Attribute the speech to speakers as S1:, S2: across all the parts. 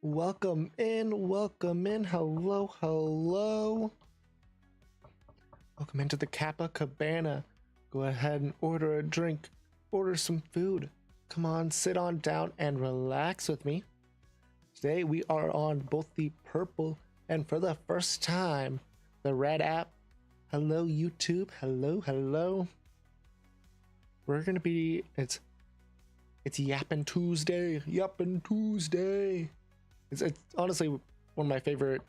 S1: Welcome in, welcome in. Hello, hello. Welcome into the Kappa Cabana. Go ahead and order a drink, order some food. Come on, sit on down and relax with me. Today we are on both the purple and for the first time, the red app. Hello, YouTube. Hello, hello. We're gonna be, it's Yappin' Tuesday. Yappin' Tuesday. It's honestly one of my favorite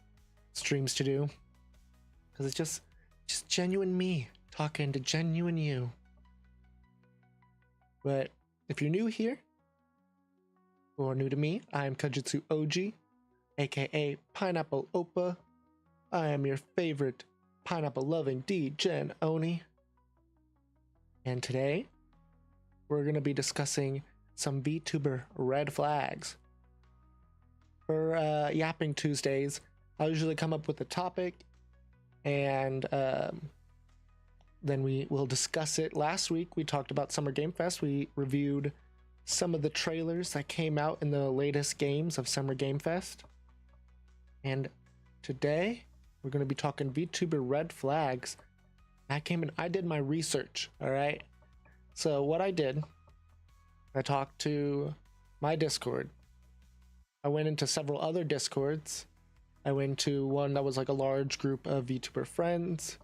S1: streams to do because it's just genuine me talking to genuine you. But if you're new here or new to me, I am Kajutsu OG, aka Pineapple Oppa. I am your favorite pineapple loving D-Gen Oni. And today we're going to be discussing some VTuber red flags. For Yapping Tuesdays, I usually come up with a topic and then we will discuss it. Last week we talked about Summer Game Fest. We reviewed some of the trailers that came out in the latest games of Summer Game Fest. And today we're going to be talking VTuber red flags. I did my research, all right? So what I did, I talked to my Discord. I went into several other Discords. I went to one that was like a large group of VTuber friends.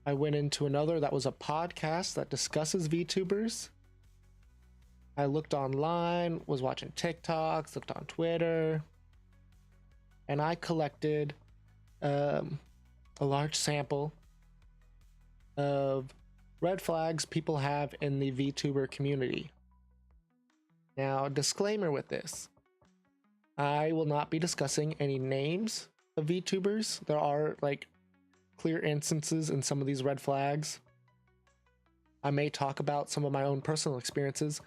S1: I went into another that was a podcast that discusses VTubers. I looked online, was watching TikToks, looked on Twitter, and I collected a large sample of red flags people have in the VTuber community. Now, disclaimer with this. I will not be discussing any names of VTubers. There are like clear instances in some of these red flags. I may talk about some of my own personal experiences,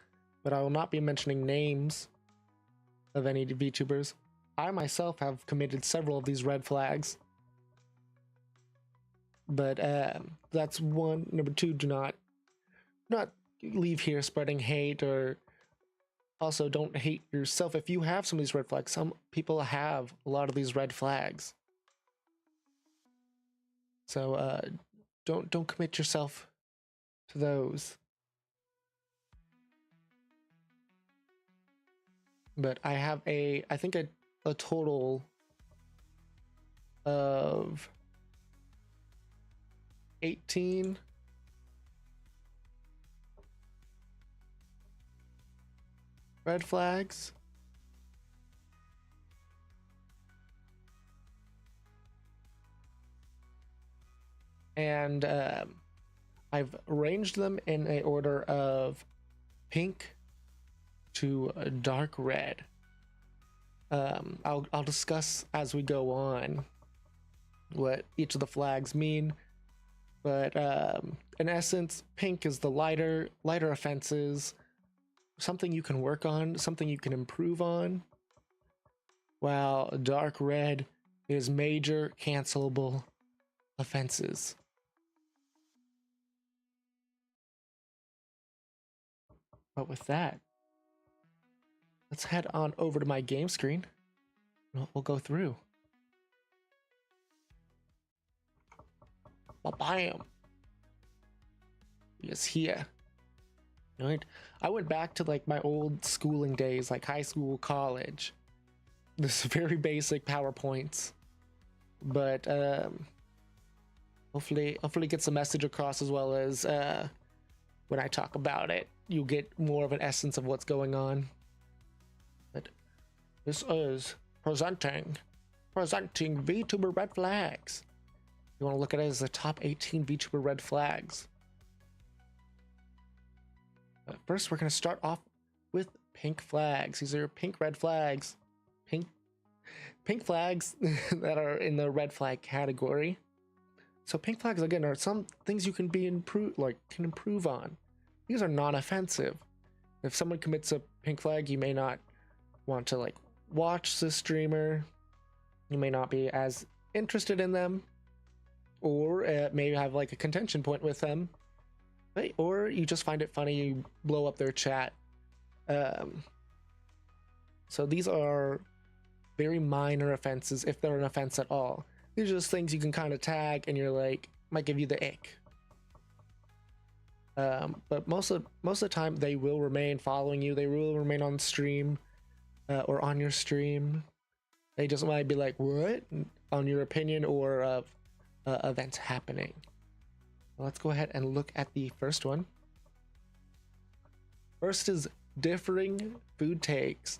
S1: but I will not be mentioning names of any VTubers. I myself have committed several of these red flags. But that's one. Number two, do not leave here spreading hate, or also don't hate yourself if you have some of these red flags. Some people have a lot of these red flags. So don't commit yourself to those. But I have I think a total of 18 red flags. And I've arranged them in a order of pink to dark red. I'll discuss as we go on what each of the flags mean. But in essence, pink is the lighter offenses, something you can work on, something you can improve on, while dark red is major cancelable offenses. But with that, let's head on over to my game screen. We'll go through. Bam! He is here. Right? I went back to like my old schooling days, like high school, college. This is very basic PowerPoints, but hopefully gets the message across, as well as when I talk about it, you'll get more of an essence of what's going on. But this is presenting VTuber red flags. You want to look at it as the top 18 VTuber red flags. But first, we're going to start off with pink flags. These are pink red flags. Pink flags that are in the red flag category. So pink flags, again, are some things you can improve on. These are non-offensive. If someone commits a pink flag, you may not want to like watch the streamer. You may not be as interested in them, or maybe have like a contention point with them, right? Or you just find it funny, you blow up their chat. So these are very minor offenses, if they're an offense at all. These are just things you can kind of tag and you're like, might give you the ick. But most of the time they will remain following you. They will remain on stream or on your stream. They just might be like, what? On your opinion or of events happening. Let's go ahead and look at the first one. First is differing food takes.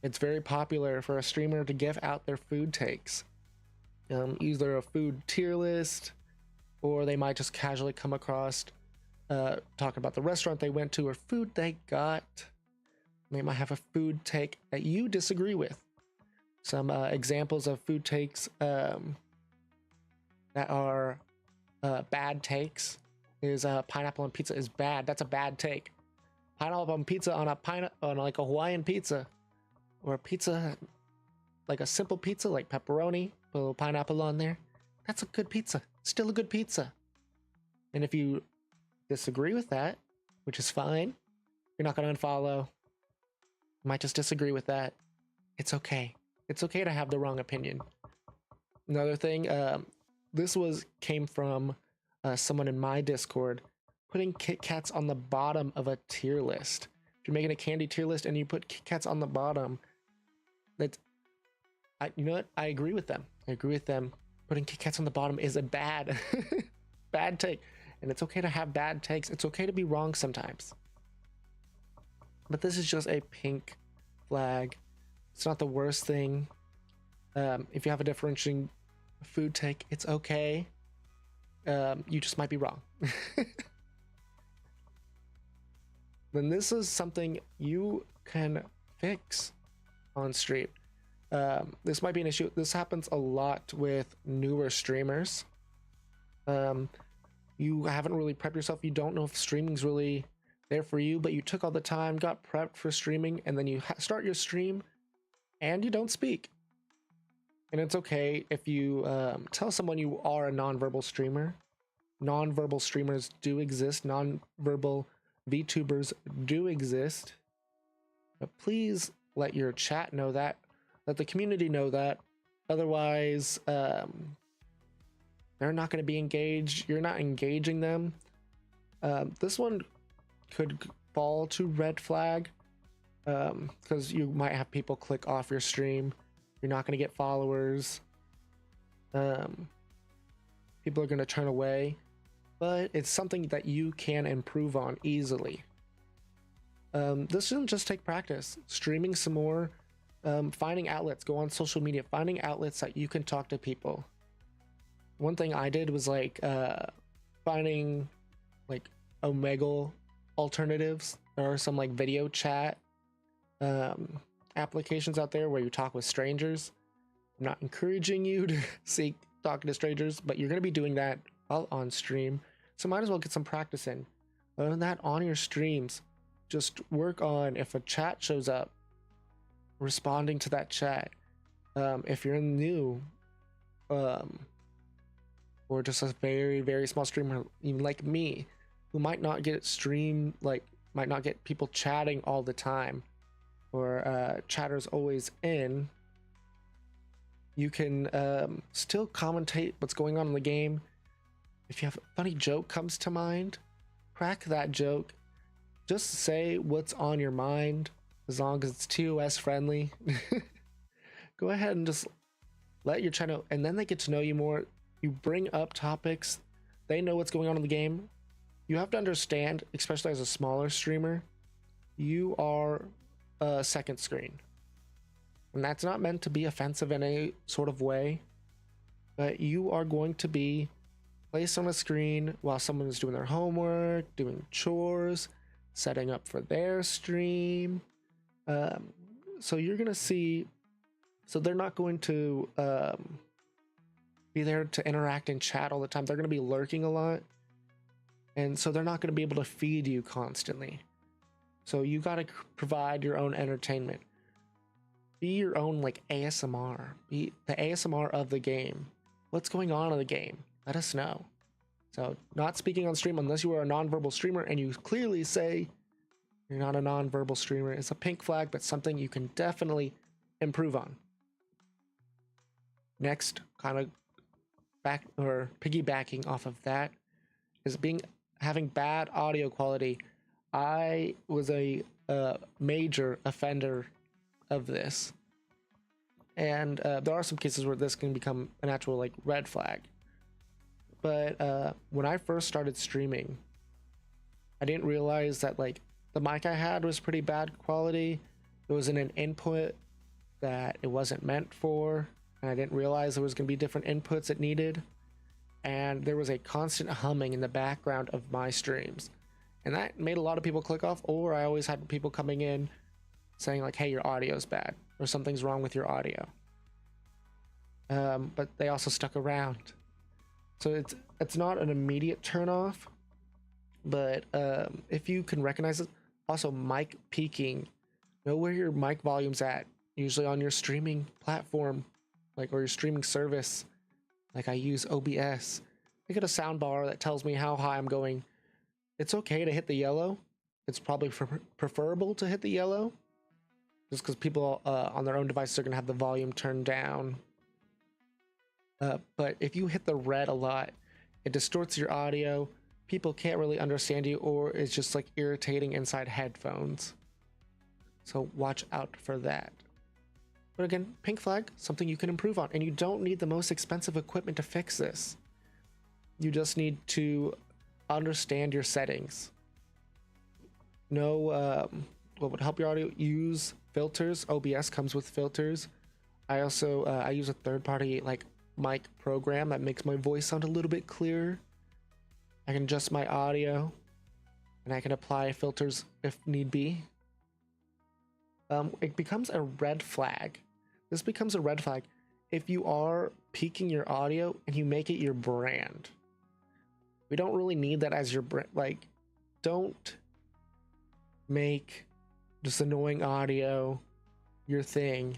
S1: It's very popular for a streamer to give out their food takes. Either a food tier list, or they might just casually come across talking about the restaurant they went to or food they got. They might have a food take that you disagree with. Some examples of food takes that are bad takes is pineapple on pizza is bad. That's a bad take. Pineapple on pizza on like a Hawaiian pizza, or a pizza like a simple pizza like pepperoni, put a little pineapple on there. That's a good pizza. Still a good pizza. And if you disagree with that, which is fine, you're not going to unfollow. You might just disagree with that. It's okay. It's okay to have the wrong opinion. Another thing, this came from someone in my Discord, putting Kit Kats on the bottom of a tier list. If you're making a candy tier list and you put Kit Kats on the bottom, you know what? I agree with them. I agree with them. Putting Kit Kats on the bottom is a bad take. And it's okay to have bad takes. It's okay to be wrong sometimes. But this is just a pink flag. It's not the worst thing. If you have a differentiating food take, it's okay. You just might be wrong. Then this is something you can fix on stream. This might be an issue. This happens a lot with newer streamers. You haven't really prepped yourself. You don't know if streaming's really there for you, but you took all the time, got prepped for streaming, and then you start your stream and you don't speak. And it's okay if you tell someone you are a nonverbal streamer. Nonverbal streamers do exist. Nonverbal VTubers do exist. But please let your chat know that. Let the community know that. Otherwise, they're not going to be engaged. You're not engaging them. This one could fall to red flag because you might have people click off your stream. You're not going to get followers. People are going to turn away. But it's something that you can improve on easily. This doesn't just take practice. Streaming some more. Finding outlets. Go on social media. Finding outlets that you can talk to people. One thing I did was like finding like Omegle alternatives. There are some like video chat applications out there where you talk with strangers. I'm not encouraging you to seek talking to strangers, but you're going to be doing that while on stream. So might as well get some practice in. Other than that, on your streams, just work on, if a chat shows up, responding to that chat. If you're new, or just a very, very small streamer, even like me, who might not get might not get people chatting all the time, or chatters always in, you can still commentate what's going on in the game. If you have a funny joke comes to mind, crack that joke. Just say what's on your mind, as long as it's TOS friendly. Go ahead and just let your chat know, and then they get to know you more. You bring up topics, they know what's going on in the game. You have to understand, especially as a smaller streamer, you are a second screen. And that's not meant to be offensive in any sort of way, but you are going to be placed on a screen while someone is doing their homework, doing chores, setting up for their stream. So you're going to see, so they're not going to be there to interact and chat all the time. They're going to be lurking a lot. And so they're not going to be able to feed you constantly. So you got to provide your own entertainment. Be your own like ASMR. Be the ASMR of the game. What's going on in the game? Let us know. So not speaking on stream unless you are a nonverbal streamer and you clearly say you're not a nonverbal streamer. It's a pink flag, but something you can definitely improve on. next, kind of back or piggybacking off of that, is having bad audio quality. I was a major offender of this, and there are some cases where this can become an actual like red flag. But when I first started streaming, I didn't realize that like the mic I had was pretty bad quality. It was in an input that it wasn't meant for, and I didn't realize there was going to be different inputs it needed, and there was a constant humming in the background of my streams, and that made a lot of people click off. Or I always had people coming in saying like, hey, your audio's bad or something's wrong with your audio, but they also stuck around. So it's not an immediate turn off, but if you can recognize it. Also, mic peaking, know where your mic volume's at, usually on your streaming platform, like, or your streaming service. Like, I use OBS. I get a sound bar that tells me how high I'm going. It's okay to hit the yellow. It's probably preferable to hit the yellow, just because people on their own devices are going to have the volume turned down. But if you hit the red a lot, it distorts your audio. People can't really understand you, or it's just like irritating inside headphones. So watch out for that. But again, pink flag, something you can improve on, and you don't need the most expensive equipment to fix this. You just need to understand your settings. Know what would help your audio. Use filters. OBS comes with filters. I also I use a third-party like mic program that makes my voice sound a little bit clearer. I can adjust my audio, and I can apply filters if need be. It becomes a red flag. This becomes a red flag if you are peaking your audio and you make it your brand. We don't really need that as your brand. Like, don't make just annoying audio your thing.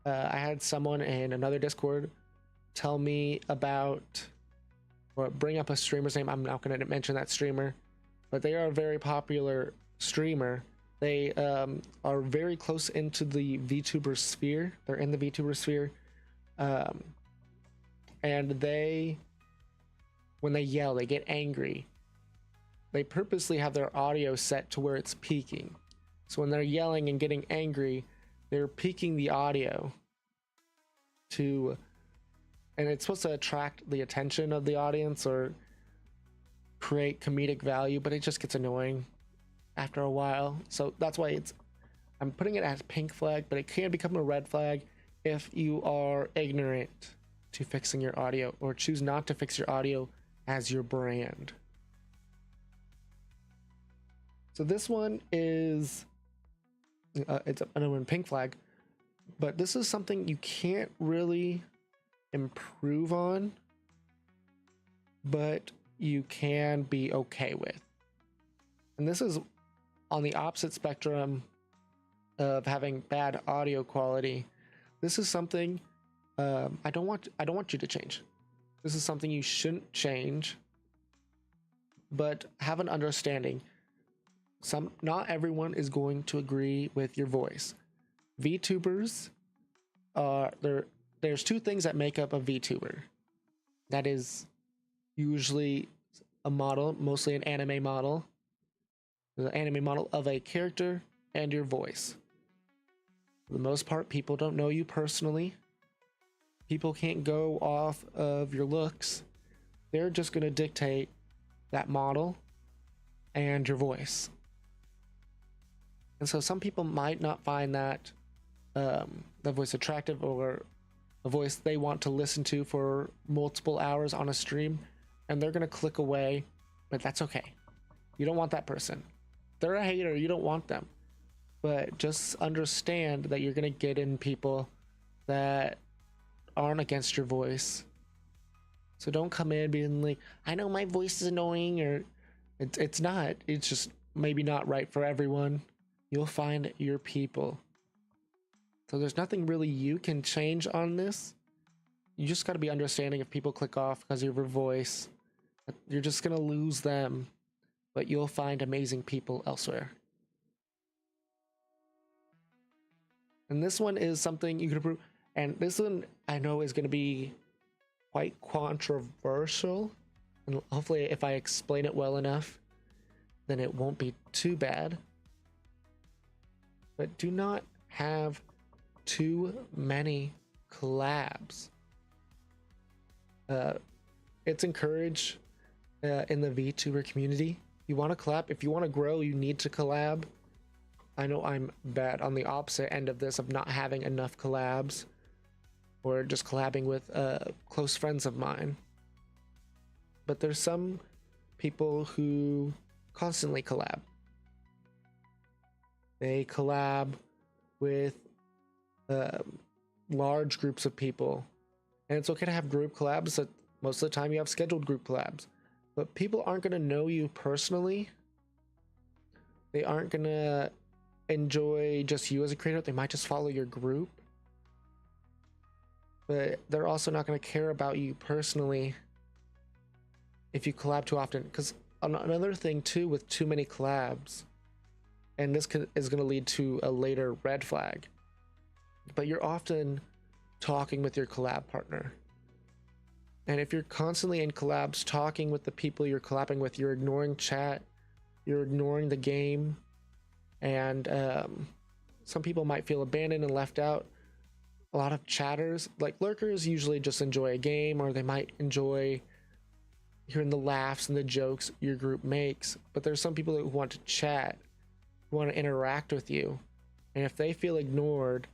S1: I had someone in another Discord tell me about, or bring up a streamer's name. I'm not going to mention that streamer, but they are a very popular streamer. They are very close into the VTuber sphere. They're in the VTuber sphere. And they, when they yell, they get angry. They purposely have their audio set to where it's peaking. So when they're yelling and getting angry, they're peaking the audio to, and it's supposed to attract the attention of the audience or create comedic value, but it just gets annoying after a while. So that's why I'm putting it as pink flag, but it can become a red flag if you are ignorant to fixing your audio or choose not to fix your audio as your brand. So this one is it's another one, pink flag, but this is something you can't really improve on, but you can be okay with. And this is on the opposite spectrum of having bad audio quality. This is something I don't want you to change. This is something you shouldn't change, but have an understanding. Not everyone is going to agree with your voice. VTubers there's two things that make up a VTuber. That is usually a model, mostly an anime model. The anime model of a character and your voice. For the most part, people don't know you personally. People can't go off of your looks. They're just going to dictate that model and your voice. And so some people might not find that the voice attractive or a voice they want to listen to for multiple hours on a stream, and they're going to click away, but that's okay. You don't want that person. They're a hater, you don't want them. But just understand that you're going to get in people that aren't against your voice. So don't come in being like, I know my voice is annoying, or it's not. It's just maybe not right for everyone. You'll find your people. So there's nothing really you can change on this. You just got to be understanding if people click off because of your voice. You're just going to lose them, but you'll find amazing people elsewhere. And this one is something you can improve. And this one I know is going to be quite controversial, and hopefully if I explain it well enough, then it won't be too bad. But do not have too many collabs. It's encouraged in the VTuber community. You want to collab. If you want to grow, you need to collab. I know I'm bad on the opposite end of this, of not having enough collabs, or just collabing with close friends of mine. But there's some people who constantly collab. They collab with large groups of people, and it's okay to have group collabs. That most of the time you have scheduled group collabs, but people aren't going to know you personally. They aren't going to enjoy just you as a creator. They might just follow your group, but they're also not going to care about you personally if you collab too often. Because another thing too with too many collabs, and this is going to lead to a later red flag, but you're often talking with your collab partner. And if you're constantly in collabs talking with the people you're collabing with, you're ignoring chat, you're ignoring the game, and some people might feel abandoned and left out. A lot of chatters, like lurkers, usually just enjoy a game, or they might enjoy hearing the laughs and the jokes your group makes. But there's some people who want to chat, who want to interact with you, and if they feel ignored,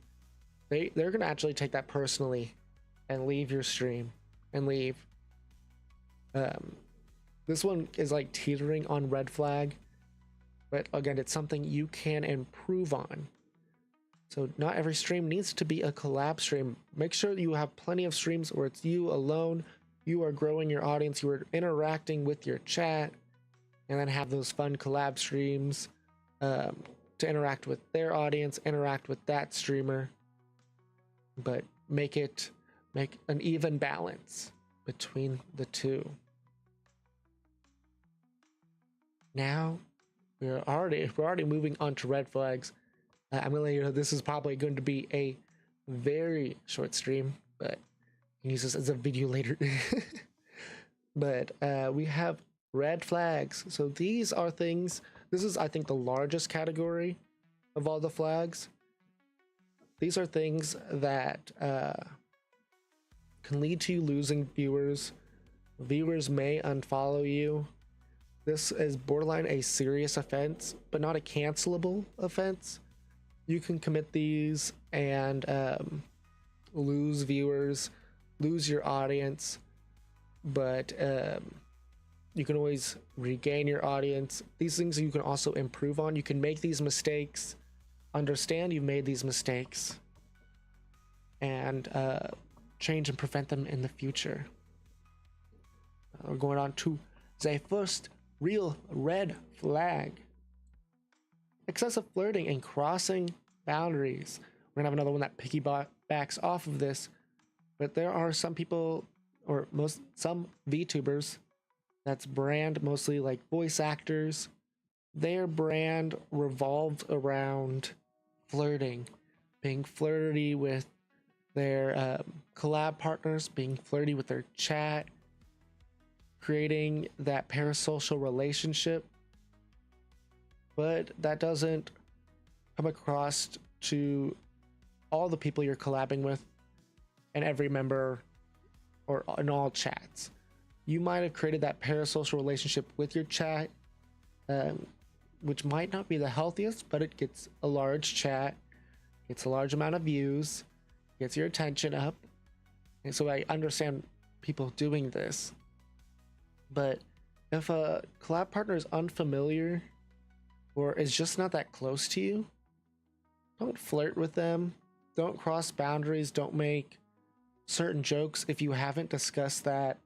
S1: they're going to actually take that personally and leave your stream and leave. This one is like teetering on red flag, but again, it's something you can improve on. So not every stream needs to be a collab stream. Make sure you have plenty of streams where it's you alone, you are growing your audience, you are interacting with your chat, and then have those fun collab streams to interact with their audience, interact with that streamer, but make an even balance between the two. Now we're already moving on to red flags. I'm gonna let you know this is probably going to be a very short stream, but you can use this as a video later. But we have red flags. So these are things. This is, I think, the largest category of all the flags. These are things that can lead to you losing viewers. Viewers may unfollow you. This is borderline a serious offense, but not a cancelable offense. You can commit these and lose viewers, lose your audience, but you can always regain your audience. These things you can also improve on. You can make these mistakes, understand you've made these mistakes, and change and prevent them in the future. We're going on to the first real red flag. Excessive flirting and crossing boundaries. We're gonna have another one that piggybacks off of this, but there are some people, or some VTubers, that's brand mostly like voice actors. Their brand revolves around flirting, being flirty with their collab partners, being flirty with their chat, creating that parasocial relationship. But that doesn't come across to all the people you're collabing with and every member or in all chats. You might have created that parasocial relationship with your chat, which might not be the healthiest, but it gets a large chat, gets a large amount of views, gets your attention up. And so I understand people doing this. But if a collab partner is unfamiliar or is just not that close to you, don't flirt with them. Don't cross boundaries. Don't make certain jokes if you haven't discussed that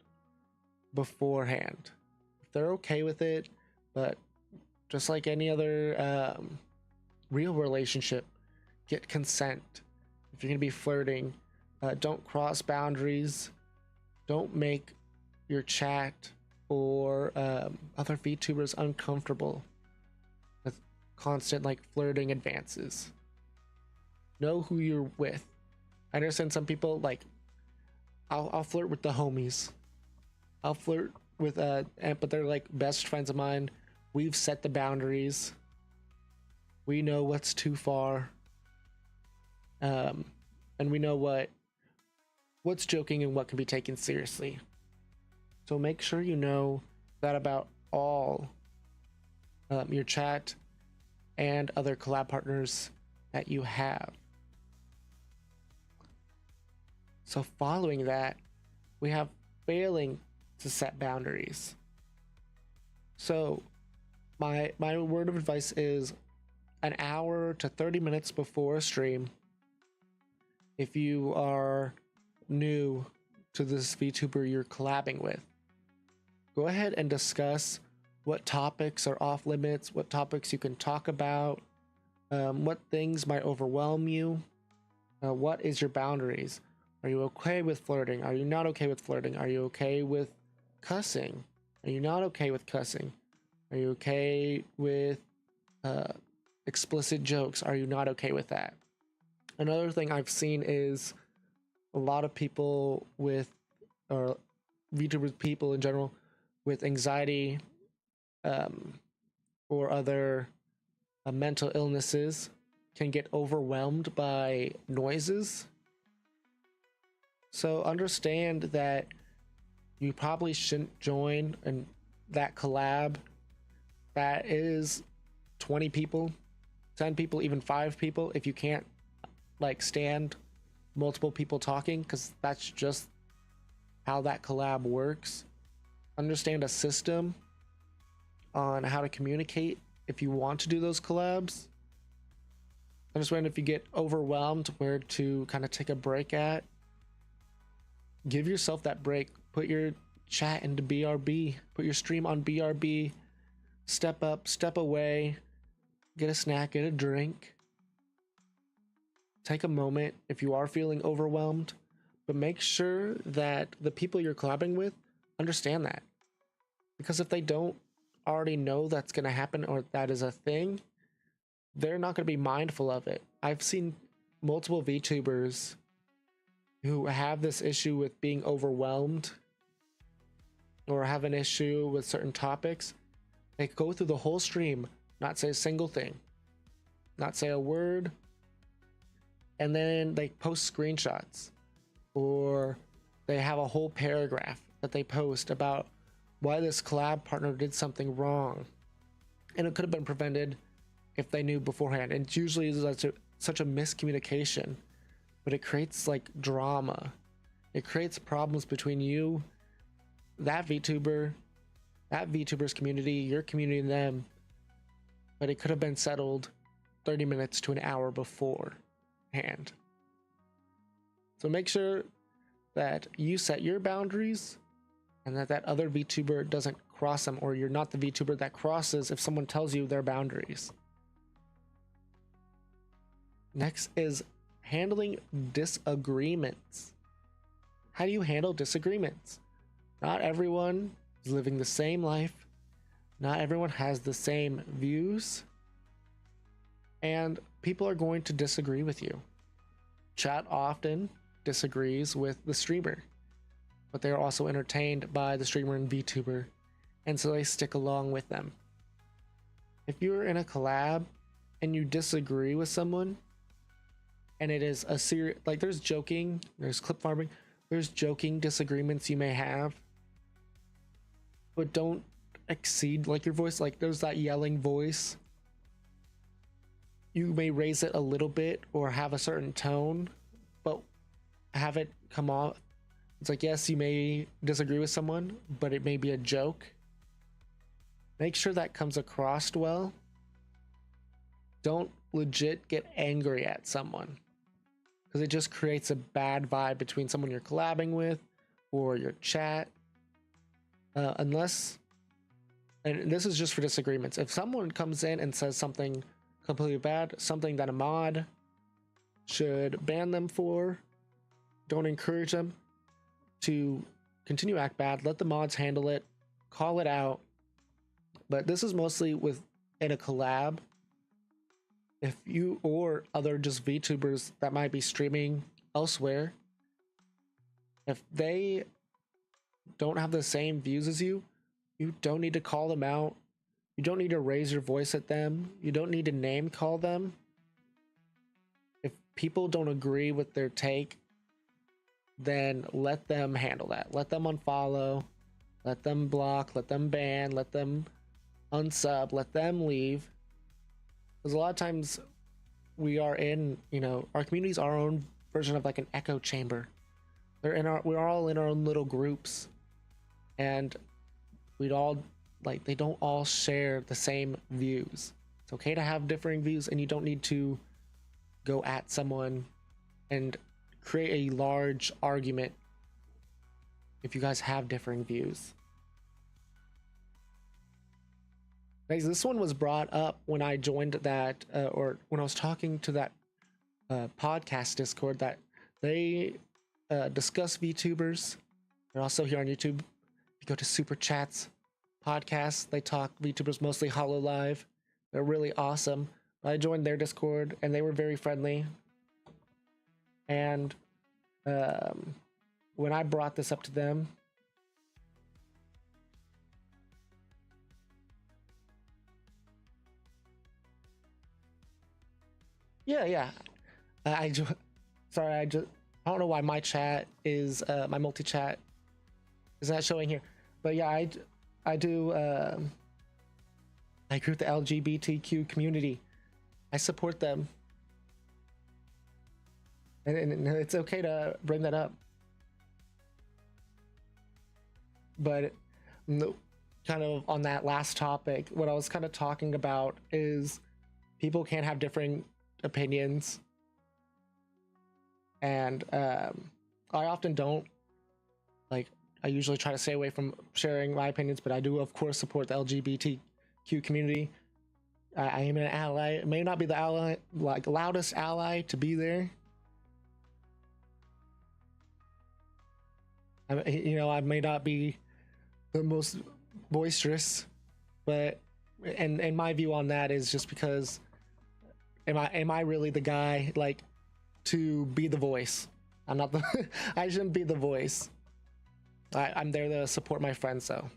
S1: beforehand. If they're okay with it, but just like any other real relationship, get consent. If you're gonna be flirting, don't cross boundaries. Don't make your chat or other VTubers uncomfortable with constant like flirting advances. Know who you're with. I understand some people like I'll flirt with the homies. I'll flirt with but they're like best friends of mine. We've set the boundaries. We know what's too far. And we know what's joking and what can be taken seriously. So make sure you know that about all your chat and other collab partners that you have. So following that, we have failing to set boundaries. So my word of advice is an hour to 30 minutes before a stream. If you are new to this VTuber you're collabing with, go ahead and discuss what topics are off limits, what topics you can talk about, what things might overwhelm you, what is your boundaries. Are you okay with flirting? Are you not okay with flirting? Are you okay with cussing? Are you not okay with cussing? Are you okay with explicit jokes? Are you not okay with that? Another thing I've seen is a lot of people with, or VTubers people in general, with anxiety or other mental illnesses can get overwhelmed by noises. So understand that you probably shouldn't join that collab that is 20 people, 10 people, even 5 people if you can't like stand multiple people talking, because that's just how that collab works. Understand a system on how to communicate if you want to do those collabs. Understand if you get overwhelmed where to kind of take a break at. Give yourself that break. Put your chat into BRB. Put your stream on BRB. Step up, step away. Get a snack, get a drink. Take a moment if you are feeling overwhelmed, but make sure that the people you're collabing with understand that. Because if they don't already know that's going to happen or that is a thing, they're not going to be mindful of it. I've seen multiple VTubers who have this issue with being overwhelmed or have an issue with certain topics. They go through the whole stream, not say a single thing, not say a word, and then they post screenshots, or they have a whole paragraph that they post about why this collab partner did something wrong, and it could have been prevented if they knew beforehand. And it's usually such a miscommunication, but it creates like drama. It creates problems between you, that VTuber, that VTuber's community, your community, and them. But it could have been settled 30 minutes to an hour beforehand. So make sure that you set your boundaries and that other VTuber doesn't cross them, or you're not the VTuber that crosses if someone tells you their boundaries. Next is handling disagreements. How do you handle disagreements? Not everyone is living the same life. Not everyone has the same views. And people are going to disagree with you. Chat often disagrees with the streamer, but they're also entertained by the streamer and VTuber, and so they stick along with them. If you're in a collab and you disagree with someone, and it is a serious, like there's joking, there's clip farming, there's joking disagreements you may have, but don't exceed like your voice. Like there's that yelling voice. You may raise it a little bit or have a certain tone, but have it come off. It's like, yes, you may disagree with someone, but it may be a joke. Make sure that comes across well. Don't legit get angry at someone, because it just creates a bad vibe between someone you're collabing with or your chat. Unless, and this is just for disagreements, if someone comes in and says something completely bad, something that a mod should ban them for, don't encourage them to continue to act bad. Let the mods handle it, call it out. But this is mostly in a collab. If you or other just VTubers that might be streaming elsewhere, if they don't have the same views as you, you don't need to call them out. You don't need to raise your voice at them. You don't need to name call them. If people don't agree with their take, then let them handle that. Let them unfollow, let them block, let them ban, let them unsub, let them leave. Because a lot of times we are in, our community's our own version of like an echo chamber. We're all in our own little groups, and they don't all share the same views. It's okay to have differing views, and you don't need to go at someone and create a large argument if you guys have differing views. Guys, this one was brought up when I joined that, or when I was talking to that podcast Discord, that they discuss VTubers. They're also here on YouTube. You go to Super Chats podcast, they talk VTubers, mostly Hololive. They're really awesome. I joined their Discord, and they were very friendly. And when I brought this up to them, yeah. Sorry, I don't know why my chat is my multi chat is not showing here, but yeah, I do. I agree with the LGBTQ community. I support them, and it's okay to bring that up. But kind of on that last topic, what I was kind of talking about is people can't have differing opinions, and I often don't, like, I usually try to stay away from sharing my opinions, but I do of course support the LGBTQ community. I am an ally. It may not be the ally, like, loudest ally to be there. I may not be the most boisterous, but and my view on that is just because am I really the guy, like, to be the voice? I'm not the I shouldn't be the voice. I'm there to support my friends, though.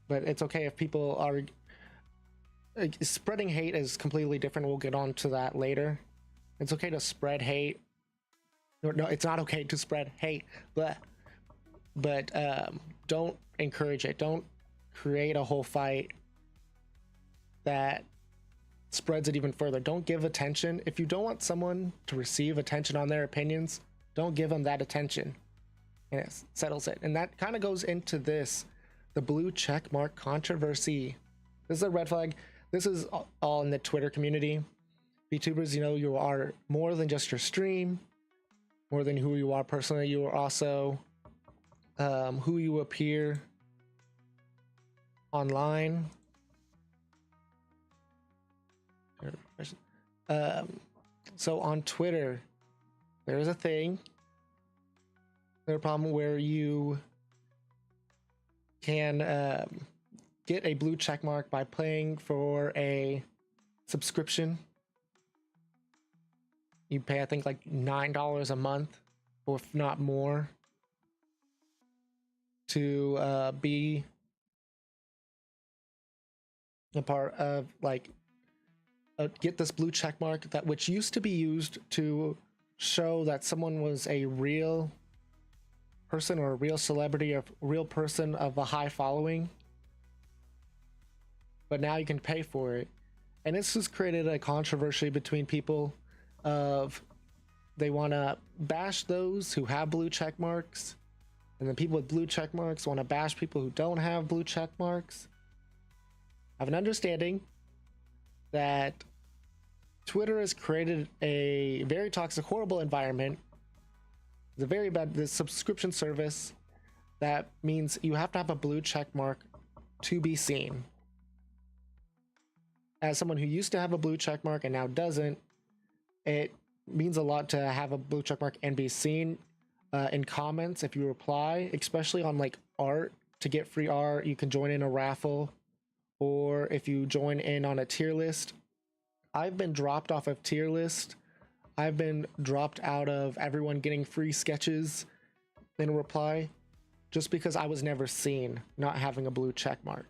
S1: But it's okay if people are, like, spreading hate is completely different. We'll get on to that later. It's okay to spread hate. No, it's not okay to spread hate, but don't encourage it. Don't create a whole fight that spreads it even further. Don't give attention. If you don't want someone to receive attention on their opinions, don't give them that attention, and it settles it. And that kind of goes into the blue check mark controversy. This is a red flag. This is all in the Twitter community. VTubers, you are more than just your stream, more than who you are personally. You are also who you appear online. So on Twitter, there's a thing, there's a problem where you can get a blue check mark by paying for a subscription. You pay, I think, like $9 a month, or if not more, to be a part of, like, get this blue check mark, that which used to be used to show that someone was a real person or a real celebrity or a real person of a high following. But now you can pay for it, and this has created a controversy between people of, they want to bash those who have blue check marks, and then people with blue check marks want to bash people who don't have blue check marks. I have an understanding that Twitter has created a very toxic, horrible environment. It's a very bad subscription service that means you have to have a blue check mark to be seen. As someone who used to have a blue check mark and now doesn't, it means a lot to have a blue check mark and be seen in comments if you reply, especially on, like, art. To get free art, you can join in a raffle, or if you join in on a tier list. I've been dropped off of tier list I've been dropped out of everyone getting free sketches in a reply just because I was never seen not having a blue check mark.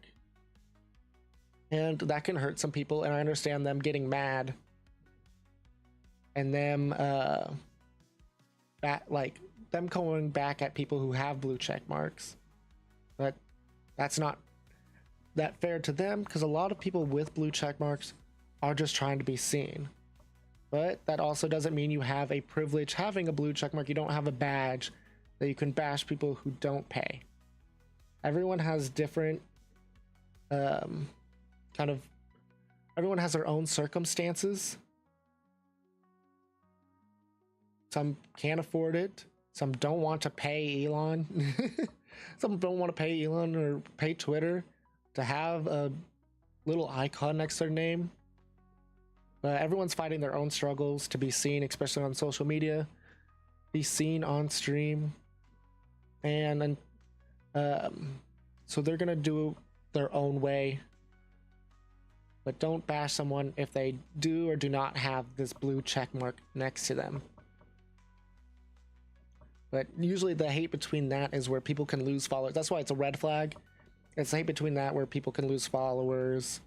S1: And that can hurt some people, and I understand them getting mad and them them going back at people who have blue check marks. But that's not that fair to them, because a lot of people with blue check marks are just trying to be seen. But that also doesn't mean you have a privilege having a blue check mark. You don't have a badge that you can bash people who don't pay. Everyone has different everyone has their own circumstances. Some can't afford it. Some don't want to pay Elon. Some don't want to pay Elon or pay Twitter to have a little icon next to their name. But everyone's fighting their own struggles to be seen, especially on social media, be seen on stream. And so they're gonna do their own way. But don't bash someone if they do or do not have this blue check mark next to them. But usually the hate between that is where people can lose followers. That's why it's a red flag. It's the hate between that where people can lose followers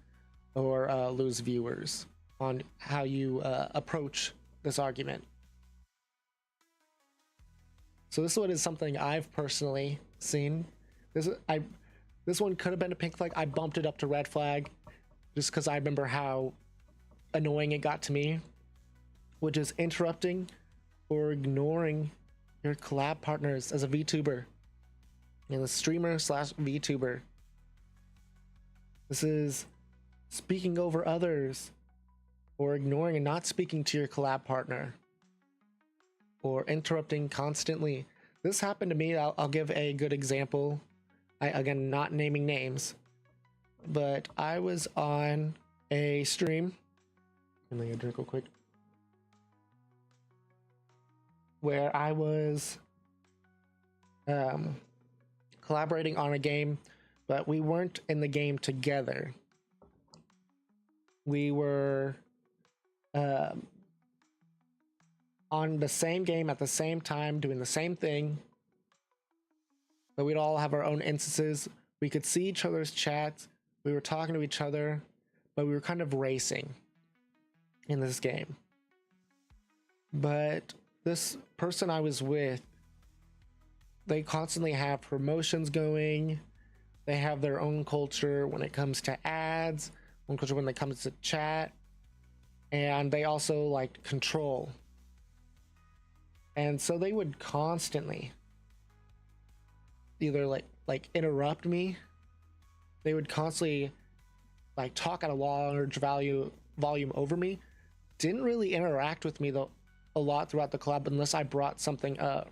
S1: or lose viewers on how you approach this argument. So this one is something I've personally seen. This one could have been a pink flag. I bumped it up to red flag just because I remember how annoying it got to me, which is interrupting or ignoring your collab partners as a VTuber and the streamer / VTuber. This is speaking over others or ignoring and not speaking to your collab partner or interrupting constantly. This happened to me. I'll give a good example. Again, not naming names, but I was on a stream. Let me drink real quick. Where I was collaborating on a game, but we weren't in the game together. We were on the same game at the same time, doing the same thing, but we'd all have our own instances. We could see each other's chats. We were talking to each other, but we were kind of racing in this game. But this person I was with, they constantly have promotions going. They have their own culture when it comes to ads, own culture when it comes to chat, and they also like control. And so they would constantly either like interrupt me. They would constantly like talk at a large volume over me. Didn't really interact with me though a lot throughout the collab unless I brought something up.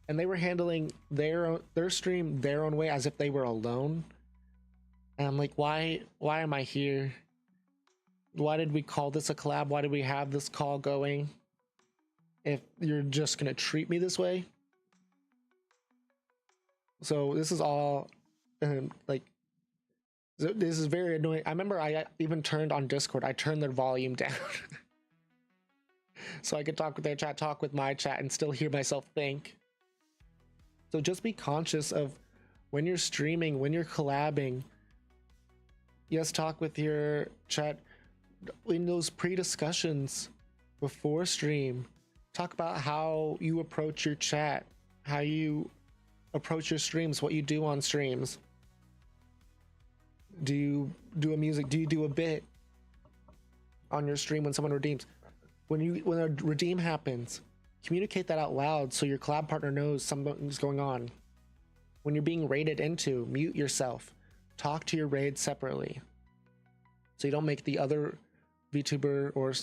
S1: And they were handling their stream their own way as if they were alone. And I'm like, why am I here? Why did we call this a collab? Why did we have this call going if you're just gonna treat me this way? So this is all this is very annoying. I remember I even turned on Discord, I turned their volume down so I could talk with their chat, talk with my chat, and still hear myself think. So just be conscious of when you're streaming, when you're collabing. Yes, talk with your chat in those pre-discussions before stream. Talk about how you approach your chat, how you approach your streams, what you do on streams. Do you do a music? Do you do a bit on your stream when someone redeems? When a redeem happens, communicate that out loud so your collab partner knows something's going on. When you're being raided into, mute yourself. Talk to your raid separately so you don't make the other VTuber or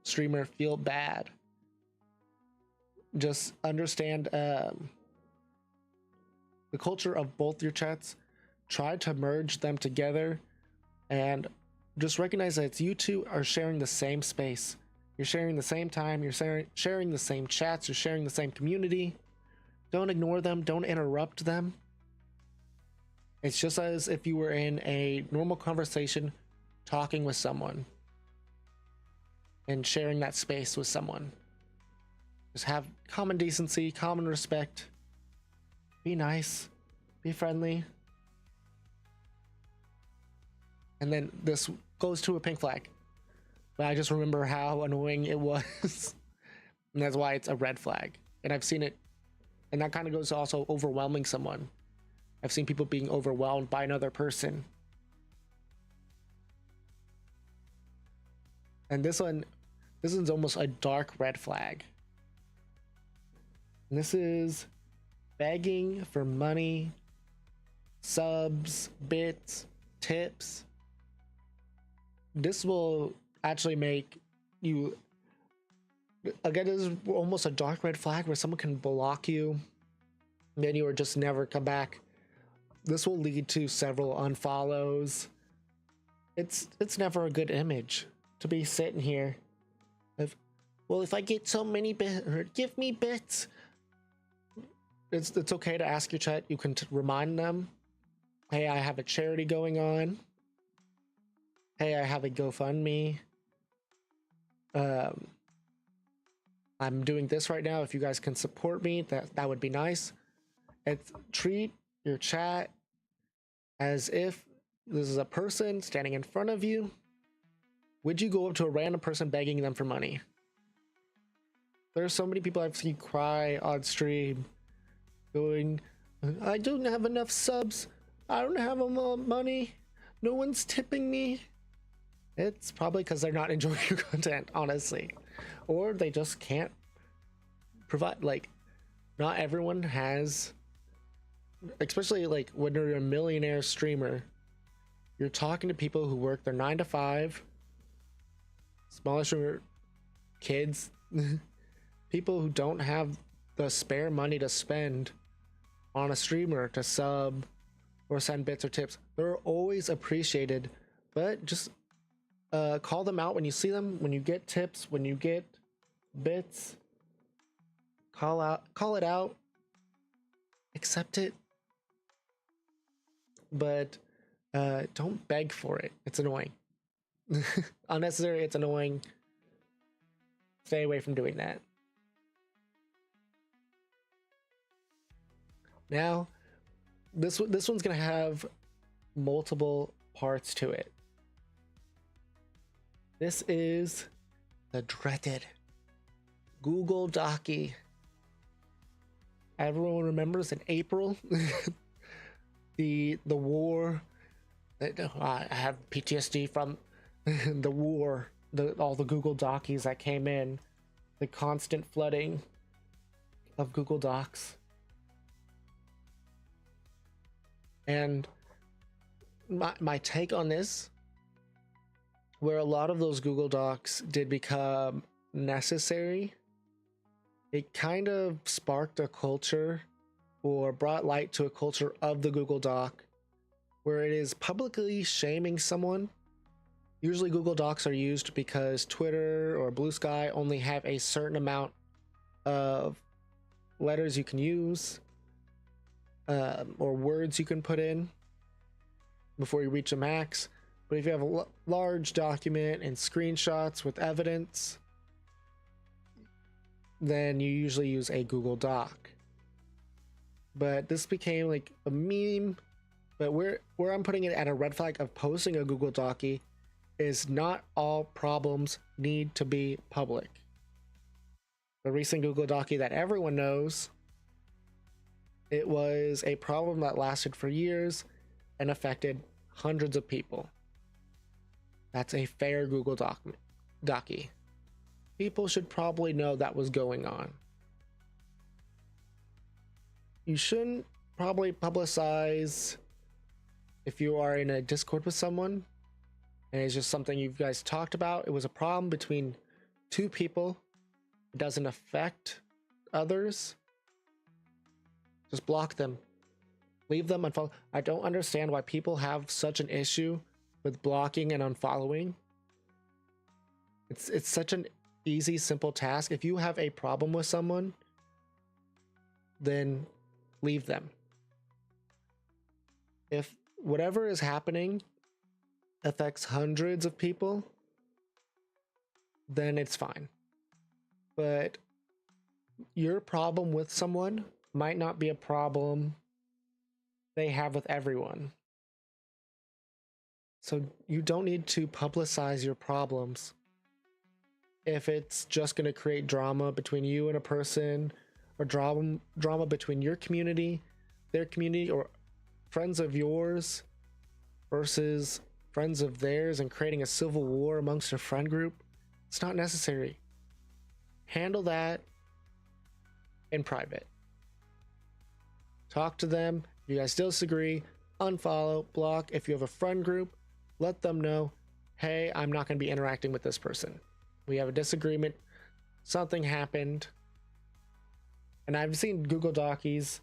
S1: streamer feel bad. Just understand the culture of both your chats. Try to merge them together and just recognize that it's you two are sharing the same space. You're sharing the same time, you're sharing the same chats, you're sharing the same community. Don't ignore them, don't interrupt them. It's just as if you were in a normal conversation talking with someone. and sharing that space with someone. Just have common decency, common respect. Be nice, be friendly. And then this goes to a pink flag. But I just remember how annoying it was. And that's why it's a red flag. And I've seen it, and that kind of goes to also overwhelming someone. I've seen people being overwhelmed by another person. And this one's almost a dark red flag. And this is begging for money, subs, bits, tips. This will actually make you, again, this is almost a dark red flag where someone can block you, and then you will just never come back. This will lead to several unfollows. It's never a good image to be sitting here. If I get so many bits, or give me bits. It's okay to ask your chat. You can remind them, hey, I have a charity going on. Hey, I have a GoFundMe. I'm doing this right now. If you guys can support me, that would be nice. And treat your chat as if this is a person standing in front of you. Would you go up to a random person begging them for money? There's so many people I've seen cry on stream, going, I don't have enough subs. I don't have money. No one's tipping me. It's probably because they're not enjoying your content, honestly. Or they just can't provide, like, not everyone has, especially like when you're a millionaire streamer, you're talking to people who work their 9 to 5, smaller streamer, kids, people who don't have the spare money to spend on a streamer to sub or send bits or tips. They're always appreciated, but just call them out when you see them, when you get tips, when you get bits. Call it out, accept it, but don't beg for it. It's annoying. Unnecessary, it's annoying. Stay away from doing that. Now, this one's gonna have multiple parts to it. This is the dreaded Google Docky. Everyone remembers in April, the war. I have PTSD from the war, all the Google Dockies that came in, the constant flooding of Google Docs. And my take on this, where a lot of those Google Docs did become necessary, it kind of sparked a culture or brought light to a culture of the Google Doc where it is publicly shaming someone. Usually Google Docs are used because Twitter or Blue Sky only have a certain amount of letters you can use, or words you can put in before you reach a max. But if you have a large document and screenshots with evidence, then you usually use a Google Doc. But this became like a meme. But where I'm putting it at a red flag of posting a Google Docky is not all problems need to be public. The recent Google Docky that everyone knows, it was a problem that lasted for years and affected hundreds of people. That's a fair Google Docky. People should probably know that was going on. You shouldn't probably publicize if you are in a Discord with someone and it's just something you guys talked about. It was a problem between two people. It doesn't affect others. Just block them. Leave them unfollow. I don't understand why people have such an issue with blocking and unfollowing. It's such an easy, simple task. If you have a problem with someone, then leave them. If whatever is happening affects hundreds of people, then it's fine. But your problem with someone might not be a problem they have with everyone. So you don't need to publicize your problems if it's just going to create drama between you and a person, or drama between your community, their community, or friends of yours versus friends of theirs, and creating a civil war amongst a friend group. It's not necessary. Handle that in private. Talk to them. If you guys still disagree, unfollow, block. If you have a friend group, let them know, hey, I'm not going to be interacting with this person. We have a disagreement. Something happened. And I've seen Google Docs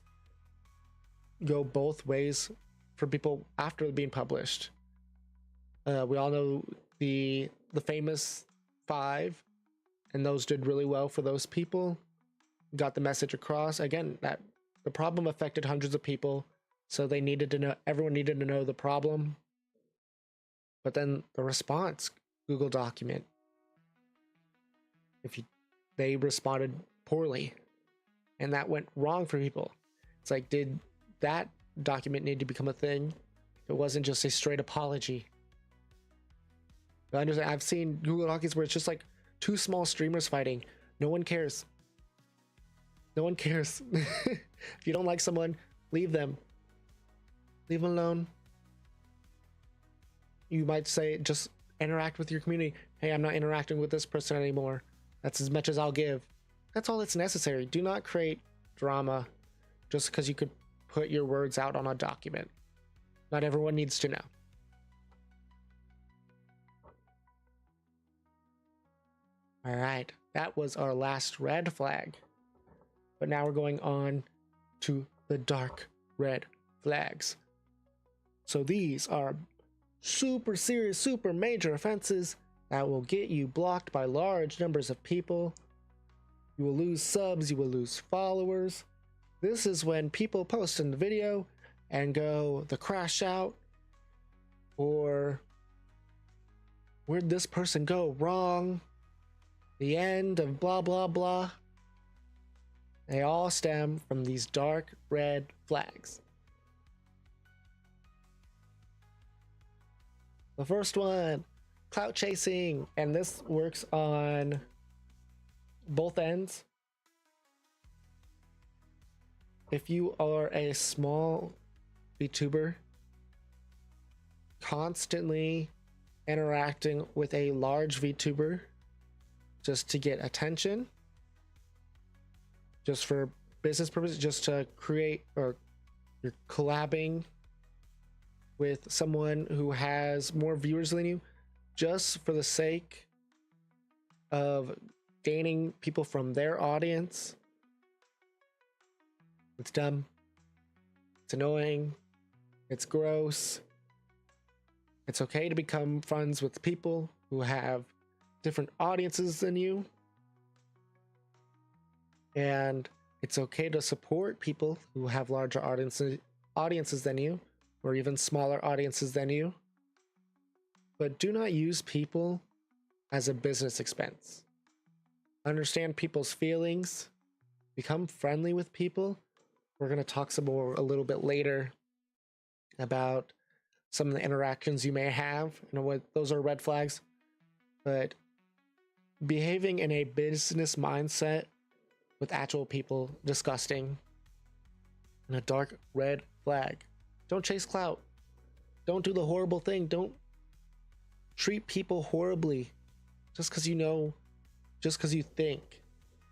S1: go both ways for people after being published. We all know the famous 5, and those did really well for those people. Got the message across. Again, that the problem affected hundreds of people, so they needed to know. Everyone needed to know the problem. But then the response, Google document, they responded poorly, and that went wrong for people. It's like, did that document need to become a thing? It wasn't just a straight apology. I understand. I've seen Google Docs where it's just like 2 small streamers fighting. No one cares. No one cares. If you don't like someone, leave them. Leave them alone. You might say, just interact with your community. Hey, I'm not interacting with this person anymore. That's as much as I'll give. That's all that's necessary. Do not create drama just because you could put your words out on a document. Not everyone needs to know. All right, that was our last red flag. But now we're going on to the dark red flags. So these are super serious, super major offenses that will get you blocked by large numbers of people. You will lose subs, you will lose followers. This is when people post in the video and go, the crash out, or where'd this person go wrong? The end of blah, blah, blah. They all stem from these dark red flags. The first one, clout chasing, and this works on both ends. If you are a small VTuber constantly interacting with a large VTuber just to get attention, just for business purposes, just to create, or you're collabing with someone who has more viewers than you, just for the sake of gaining people from their audience, it's dumb. It's annoying. It's gross. It's okay to become friends with people who have different audiences than you. And it's okay to support people who have larger audiences than you, or even smaller audiences than you. But do not use people as a business expense. Understand people's feelings. Become friendly with people. We're going to talk some more a little bit later about some of the interactions you may have. You know what? Those are red flags. But behaving in a business mindset with actual people, disgusting. And a dark red flag. Don't chase clout. Don't do the horrible thing. Don't treat people horribly just because you think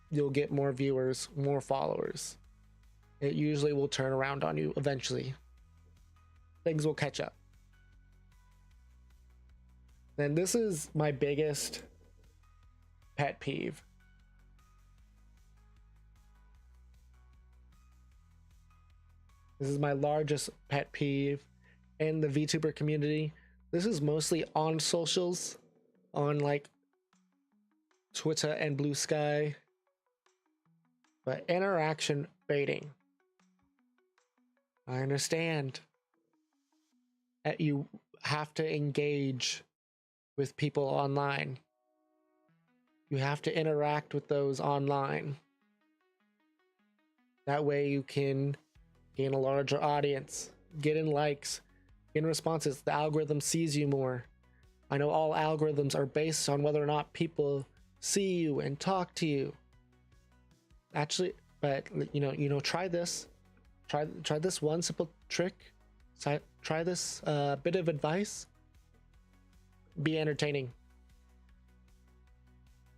S1: you'll get more viewers, more followers. It usually will turn around on you eventually. Things will catch up. Then this is my biggest pet peeve. This is my largest pet peeve in the VTuber community. This is mostly on socials, on like Twitter and Blue Sky. But interaction baiting. I understand that you have to engage with people online. You have to interact with those online. That way you can gain a larger audience, get in likes, get in responses. The algorithm sees you more. I know all algorithms are based on whether or not people see you and talk to you. Actually, but try this. Try this one simple trick. Try this bit of advice. Be entertaining.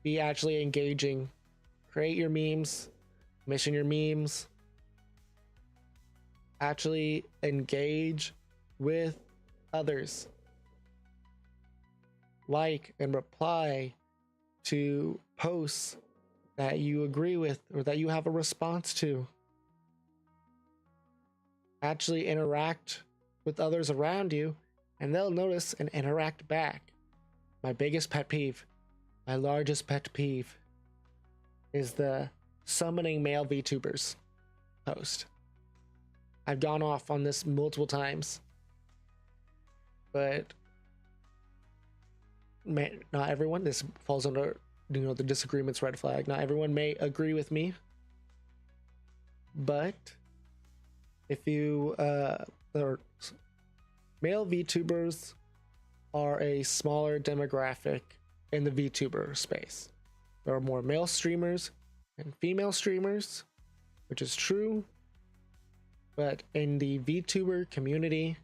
S1: Be actually engaging. Create your memes. Mission your memes. Actually engage with others. Like and reply to posts that you agree with or that you have a response to. Actually interact with others around you, and they'll notice and interact back. My biggest pet peeve, my largest pet peeve, is the summoning male VTubers post. I've gone off on this multiple times, but not everyone. This falls under the disagreements red flag. Not everyone may agree with me, but if you male VTubers are a smaller demographic in the VTuber space. There are more male streamers and female streamers, which is true, but in the VTuber community,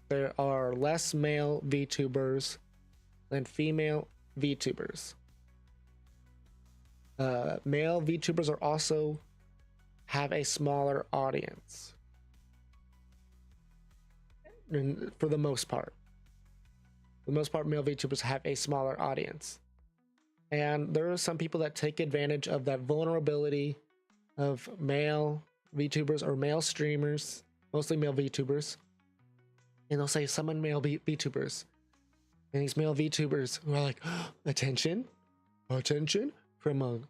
S1: there are less male VTubers than female VTubers. Male VTubers are also have a smaller audience. For the most part. For the most part, male VTubers have a smaller audience. And there are some people that take advantage of that vulnerability of male VTubers or male streamers, mostly male VTubers. And they'll say, summon male VTubers. And these male VTubers who are like, oh, attention from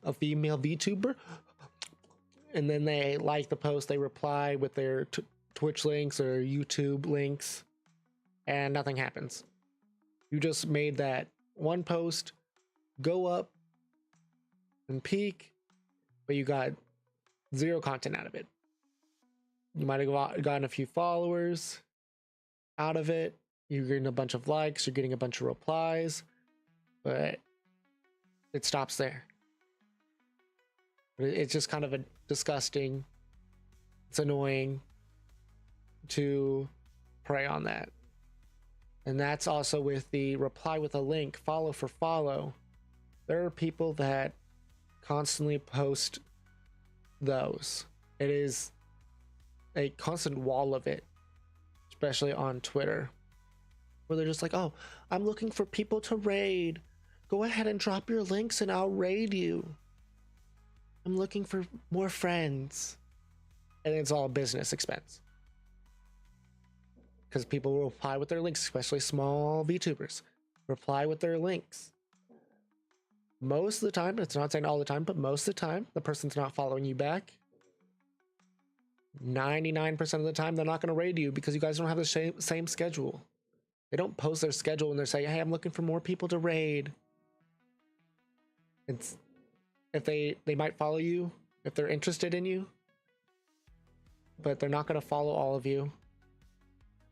S1: a female VTuber. And then they like the post, they reply with their Twitch links or YouTube links, and nothing happens. You just made that one post go up and peak, but you got zero content out of it. You might have gotten a few followers out of it. You're getting a bunch of likes, you're getting a bunch of replies, but it stops there. It's just kind of a disgusting. It's annoying to prey on that. And that's also with the reply with a link, follow for follow. There are people that constantly post those. It is a constant wall of it, especially on Twitter, where they're just like, oh, I'm looking for people to raid. Go ahead and drop your links and I'll raid you. I'm looking for more friends. And it's all business expense. Because people will reply with their links, especially small VTubers. Reply with their links. Most of the time, it's not saying all the time, but most of the time, the person's not following you back. 99% of the time, they're not going to raid you because you guys don't have the same schedule. They don't post their schedule and they're saying, hey, I'm looking for more people to raid. It's if they might follow you if they're interested in you, but they're not going to follow all of you.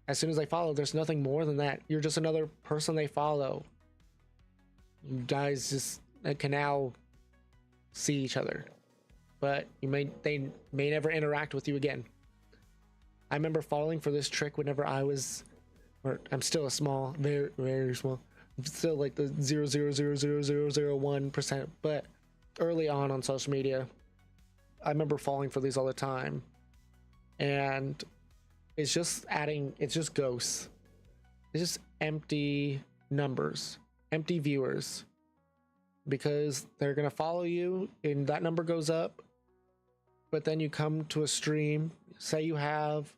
S1: As soon as they follow, there's nothing more than that. You're just another person they follow. You guys just can now see each other, but they may never interact with you again. I remember falling for this trick whenever I'm still a small, very, very small. I'm still like the 0.0000001%, but early on social media, I remember falling for these all the time. And it's just ghosts. It's just empty numbers, empty viewers, because they're going to follow you and that number goes up. But then you come to a stream, let's say you have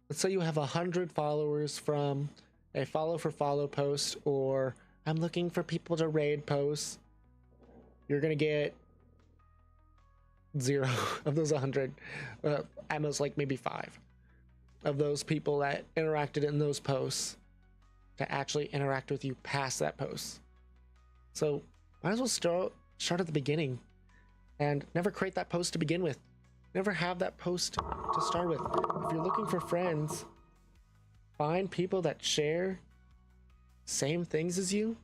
S1: 100 followers from a follow for follow post, or I'm looking for people to raid posts. You're going to get 0 of those 100, at most like maybe 5 of those people that interacted in those posts to actually interact with you past that post. So might as well start at the beginning and never create that post to begin with. Never have that post to start with. If you're looking for friends, find people that share same things as you.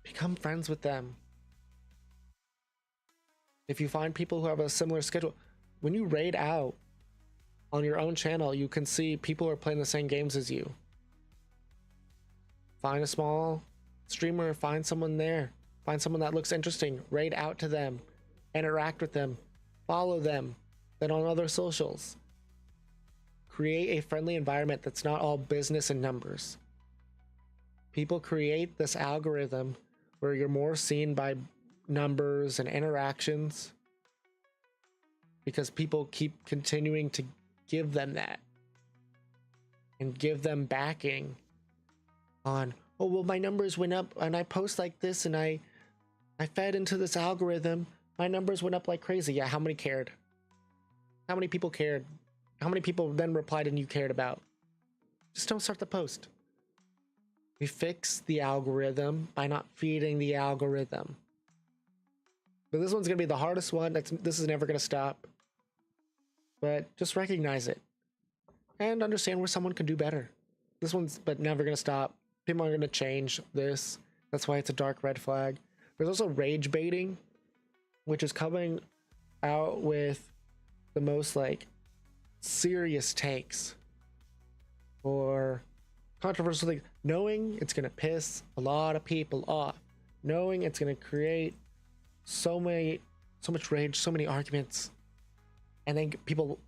S1: Become friends with them. If you find people who have a similar schedule, when you raid out on your own channel, you can see people are playing the same games as you. Find a small streamer, find someone there, find someone that looks interesting, raid out to them, interact with them, follow them, then on other socials. Create a friendly environment that's not all business and numbers. People create this algorithm where you're more seen by numbers and interactions because people keep continuing to give them that and give them backing on, oh, well, my numbers went up and I post like this and I fed into this algorithm. My numbers went up like crazy. Yeah, how many cared? How many people cared? How many people then replied and you cared about? Just don't start the post. We fix the algorithm by not feeding the algorithm. But this one's going to be the hardest one. This is never going to stop. But just recognize it and understand where someone can do better. This one's but never going to stop. People are going to change this. That's why it's a dark red flag. There's also rage baiting, which is coming out with the most like serious takes or controversial things, knowing it's going to piss a lot of people off, knowing it's going to create so much rage, so many arguments, and then people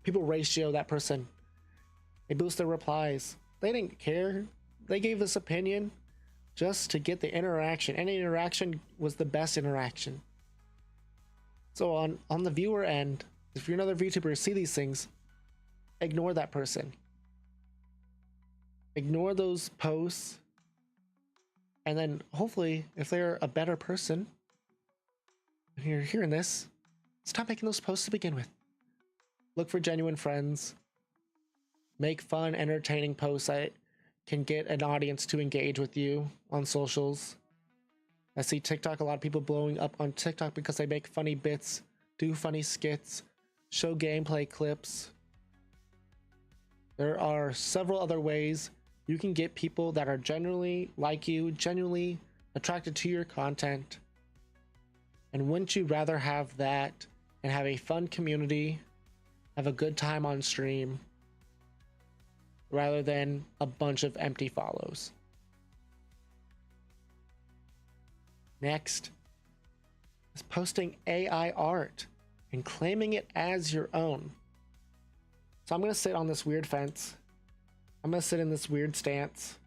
S1: ratio that person. They boost their replies. They didn't care. They gave this opinion just to get the interaction. Any interaction was the best interaction. So on the viewer end, if you're another VTuber, see these things, ignore that person. Ignore those posts, and then hopefully, if they're a better person, and you're hearing this, stop making those posts to begin with. Look for genuine friends. Make fun, entertaining posts that can get an audience to engage with you on socials. I see TikTok, a lot of people blowing up on TikTok because they make funny bits, do funny skits, show gameplay clips. There are several other ways you can get people that are genuinely like you, genuinely attracted to your content. And wouldn't you rather have that and have a fun community, have a good time on stream, rather than a bunch of empty follows? Next is posting AI art and claiming it as your own. So I'm going to sit on this weird fence. I'm going to sit in this weird stance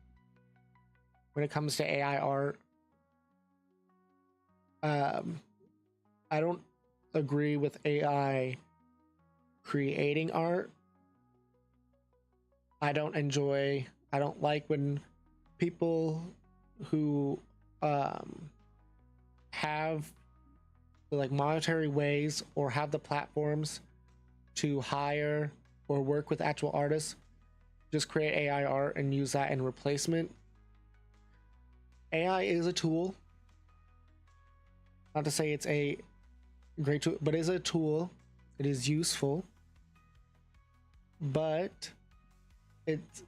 S1: when it comes to AI art. I don't agree with AI creating art. I don't like when people who have like monetary ways or have the platforms to hire or work with actual artists just create AI art and use that in replacement. AI is a tool. Not to say it's a great tool, but it is a tool. It is useful. But it's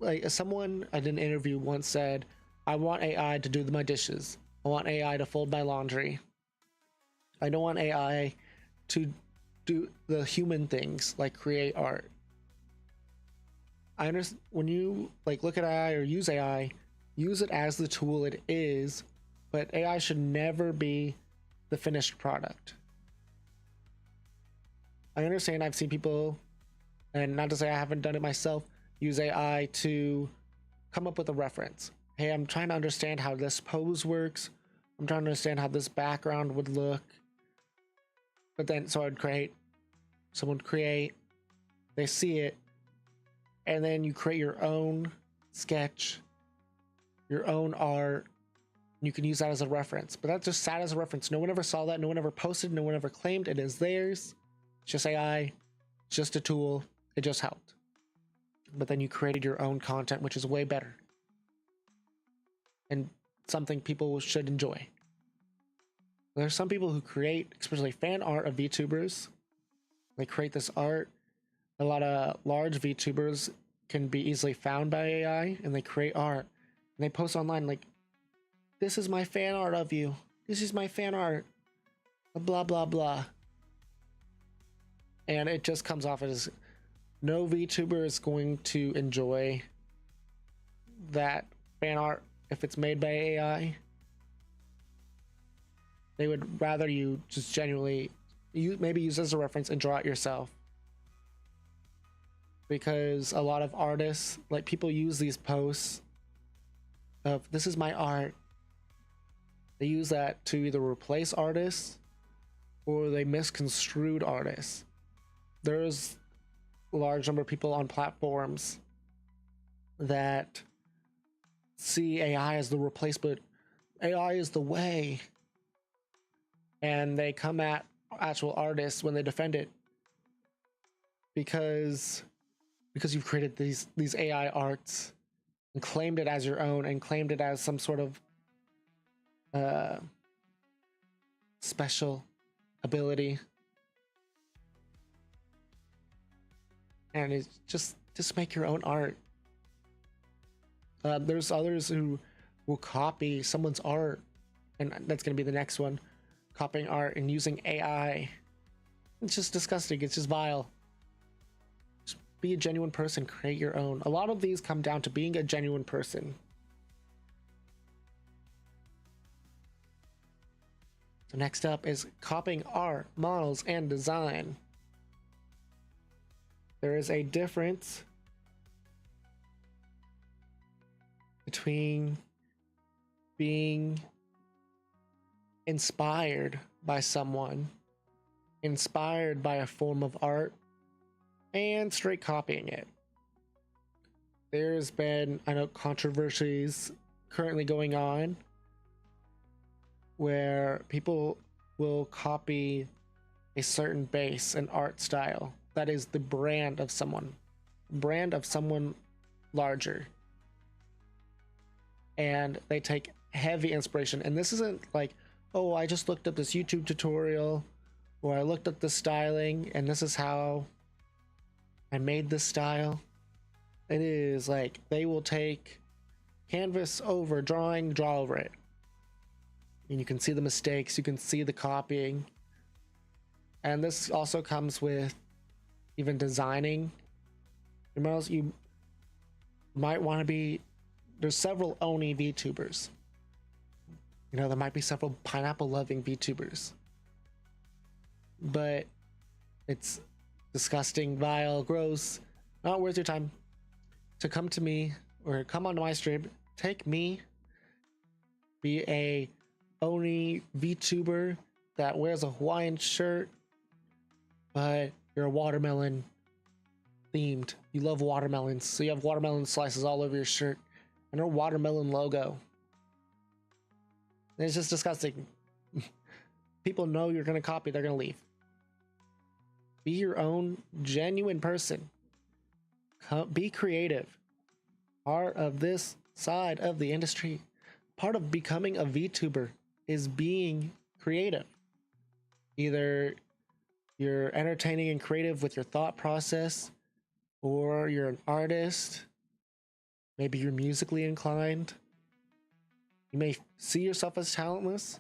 S1: like someone I did an interview once said, I want AI to do my dishes. I want AI to fold my laundry. I don't want AI to do the human things like create art. I understand when you like look at AI or use AI, use it as the tool it is, but AI should never be the finished product. I understand I've seen people, and not to say I haven't done it myself, use AI to come up with a reference. Hey, I'm trying to understand how this pose works. I'm trying to understand how this background would look. But then, so I'd create, someone would create, they see it, and then you create your own sketch, your own art. You can use that as a reference, but that's just sat as a reference. No one ever saw that. No one ever posted. No one ever claimed it is theirs. It's just AI, it's just a tool. It just helped. But then you created your own content, which is way better. And something people should enjoy. There's some people who create, especially fan art of VTubers. They create this art. A lot of large VTubers can be easily found by AI, and they create art. And they post online like, this is my fan art of you. This is my fan art. Blah, blah, blah. And it just comes off as no VTuber is going to enjoy that fan art if it's made by AI. They would rather you just genuinely maybe use as a reference and draw it yourself. Because a lot of artists, like, people use these posts of, this is my art. They use that to either replace artists or they misconstrued artists. There's a large number of people on platforms that see AI as the replacement. AI is the way. And they come at actual artists when they defend it because you've created these AI arts and claimed it as your own and claimed it as some sort of special ability. And it's just make your own art. There's others who will copy someone's art, and that's going to be the next one. Copying art and using AI. It's just disgusting. It's just vile. Just be a genuine person. Create your own. A lot of these come down to being a genuine person. So next up is copying art, models, and design. There is a difference between being inspired by someone, inspired by a form of art, and straight copying it. There's been, I know, controversies currently going on where people will copy a certain base, an art style that is the brand of someone larger, and they take heavy inspiration. And this isn't like, oh, I just looked up this YouTube tutorial, or I looked up the styling and this is how I made this style. It is like they will take canvas over drawing, draw over it, and you can see the mistakes, you can see the copying. And this also comes with even designing. You might want to be, there's several Oni VTubers. You know, there might be several pineapple loving VTubers, but it's disgusting, vile, gross, not worth your time to come to me or come onto my stream. Take me, be a Oni VTuber that wears a Hawaiian shirt, but you're a watermelon themed. You love watermelons, so you have watermelon slices all over your shirt and a watermelon logo. And it's just disgusting. People know you're gonna copy, they're gonna leave. Be your own genuine person. Be creative. Part of this side of the industry, part of becoming a VTuber is being creative. Either you're entertaining and creative with your thought process, or you're an artist. Maybe you're musically inclined. You may see yourself as talentless,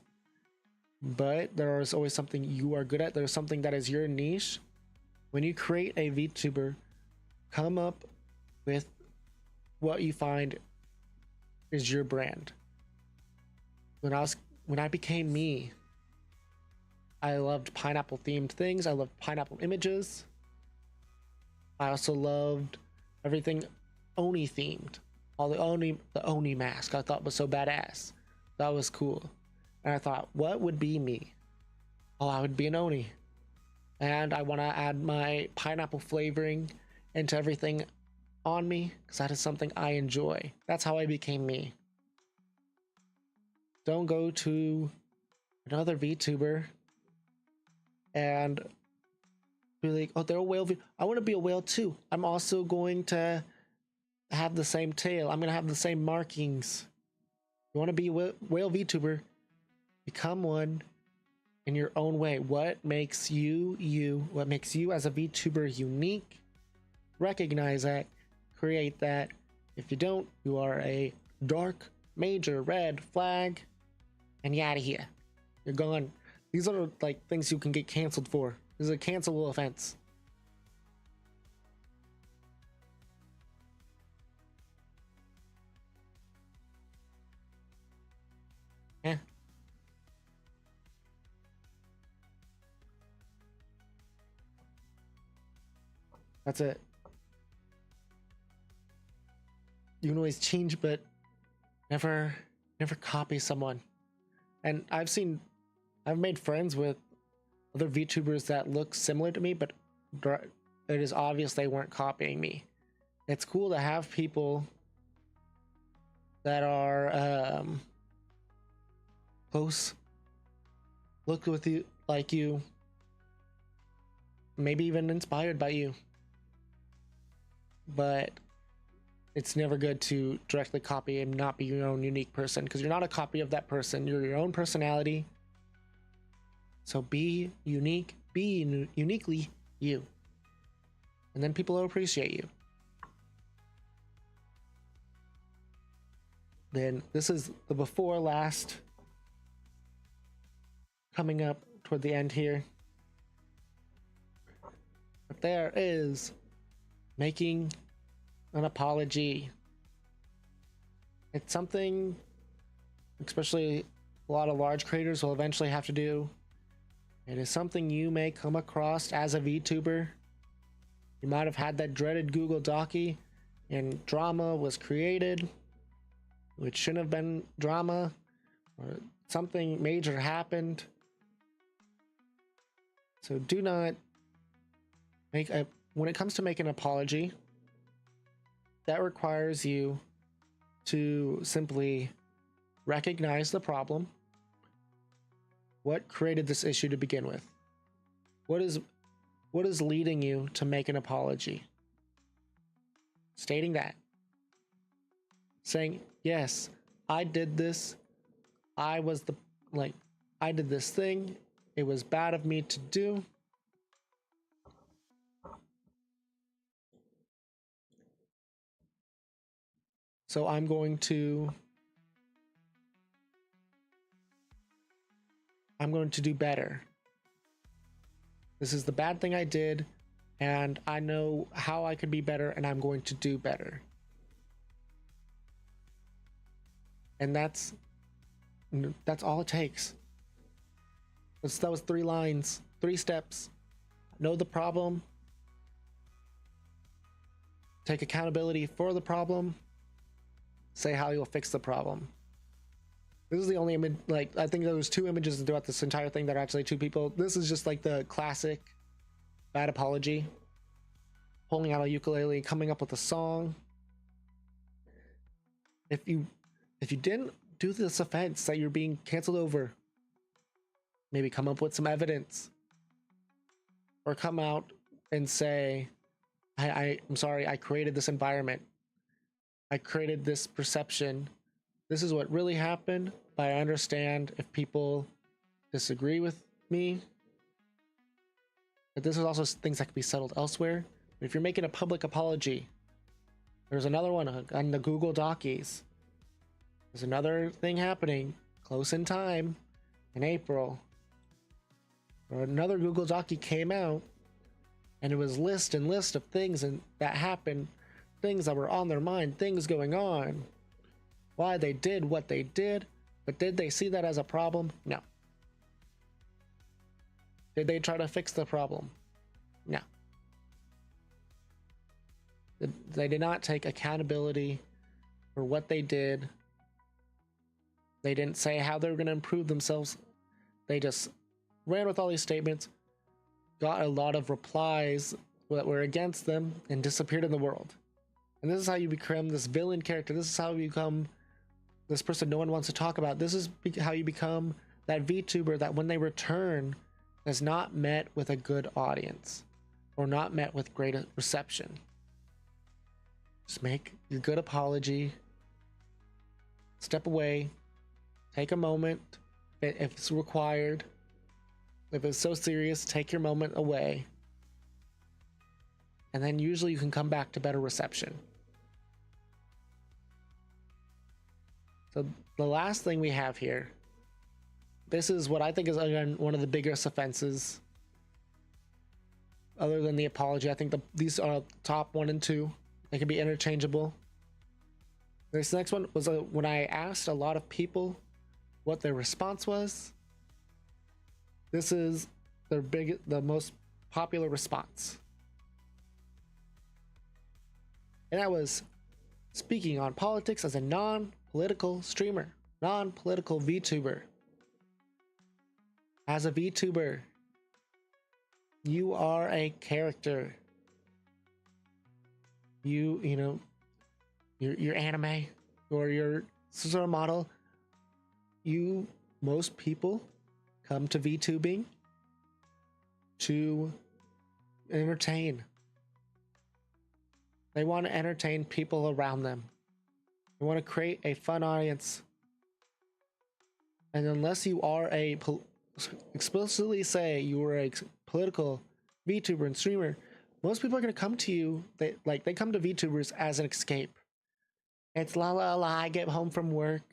S1: but there is always something you are good at. There's something that is your niche. When you create a VTuber, come up with what you find is your brand. When I became me, I loved pineapple themed things. I loved pineapple images. I also loved everything Oni themed. All the Oni mask I thought was so badass. That was cool. And I thought, what would be me? Oh, I would be an Oni. And I want to add my pineapple flavoring into everything on me, because that is something I enjoy. That's how I became me. Don't go to another VTuber and be like, oh, they're a whale. I want to be a whale too. I'm also going to have the same tail. I'm going to have the same markings. You want to be a whale VTuber, become one in your own way. What makes you you? What makes you as a VTuber unique? Recognize that, create that. If you don't, you are a dark major red flag, and you're out of here. You're gone. These are like things you can get canceled for. This is a cancelable offense. Yeah. That's it. You can always change, but never copy someone. And I've made friends with other VTubers that look similar to me, but it is obvious they weren't copying me. It's cool to have people that are close, look with you, like you, maybe even inspired by you. But it's never good to directly copy and not be your own unique person, because you're not a copy of that person. You're your own personality. So be unique, be uniquely you. And then people will appreciate you. Then this is the before last, coming up toward the end here. But there is making an apology. It's something especially a lot of large creators will eventually have to do. It is something you may come across as a VTuber. You might have had that dreaded Google Docie and drama was created, which shouldn't have been drama, or something major happened. So do not when it comes to making an apology, that requires you to simply recognize the problem. What created this issue to begin with? What is leading you to make an apology? Stating that. Saying, yes, I did this. I did this thing. It was bad of me to do. So I'm going to do better. This is the bad thing I did, and I know how I could be better, and I'm going to do better. And that's all it takes. That was 3 lines, 3 steps. Know the problem. Take accountability for the problem. Say how you'll fix the problem. This is the only image, like, I think there was 2 images throughout this entire thing that are actually 2 people. This is just like the classic bad apology. Pulling out a ukulele, coming up with a song. If you didn't do this offense that you're being canceled over, maybe come up with some evidence. Or come out and say, I'm sorry, I created this environment. I created this perception. This is what really happened, but I understand if people disagree with me. But this is also things that can be settled elsewhere. But if you're making a public apology, there's another one on the Google Docies. There's another thing happening close in time in April. Or another Google Docie came out, and it was list of things that happened, things that were on their mind, things going on, why they did what they did. But did they see that as a problem? No. Did they try to fix the problem? No. They did not take accountability for what they did. They didn't say how they were going to improve themselves. They just ran with all these statements, got a lot of replies that were against them, and disappeared in the world. And this is how you become this villain character. This is how you become this person no one wants to talk about. This is how you become that VTuber that when they return is not met with a good audience or not met with great reception. Just make your good apology, step away, Take a moment if it's required. If it's so serious, take your moment away. And then usually you can come back to better reception. So the last thing we have here, this is what I think is, again, one of the biggest offenses. Other than the apology, I think these are top 1 and 2. They can be interchangeable. This next one was when I asked a lot of people what their response was. This is the most popular response. And that was speaking on politics as a non-political streamer, non-political VTuber. As a VTuber, you are a character. You know, your anime or your sort of model. Most people come to VTubing to entertain. They want to entertain people around them. They want to create a fun audience. And unless you are explicitly say you are a political VTuber and streamer, most people are going to come to you. They come to VTubers as an escape. It's la la la. I get home from work.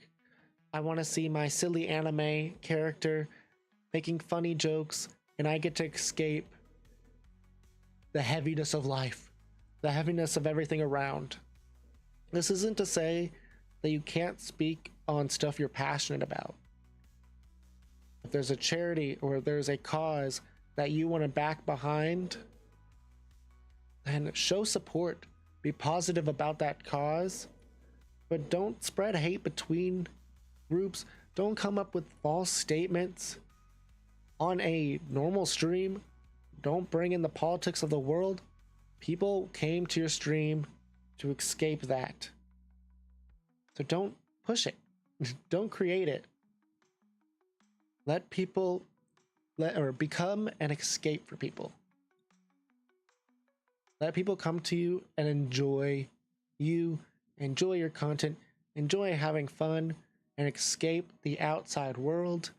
S1: I want to see my silly anime character making funny jokes, and I get to escape the heaviness of life, the heaviness of everything around. This isn't to say that you can't speak on stuff you're passionate about. If there's a charity or there's a cause that you want to back behind, then show support. Be positive about that cause, but don't spread hate between groups. Don't come up with false statements on a normal stream. Don't bring in the politics of the world. People came to your stream to escape that. So don't push it. Don't create it. Let people become an escape for people. Let people come to you and enjoy you, enjoy your content, enjoy having fun, and escape the outside world.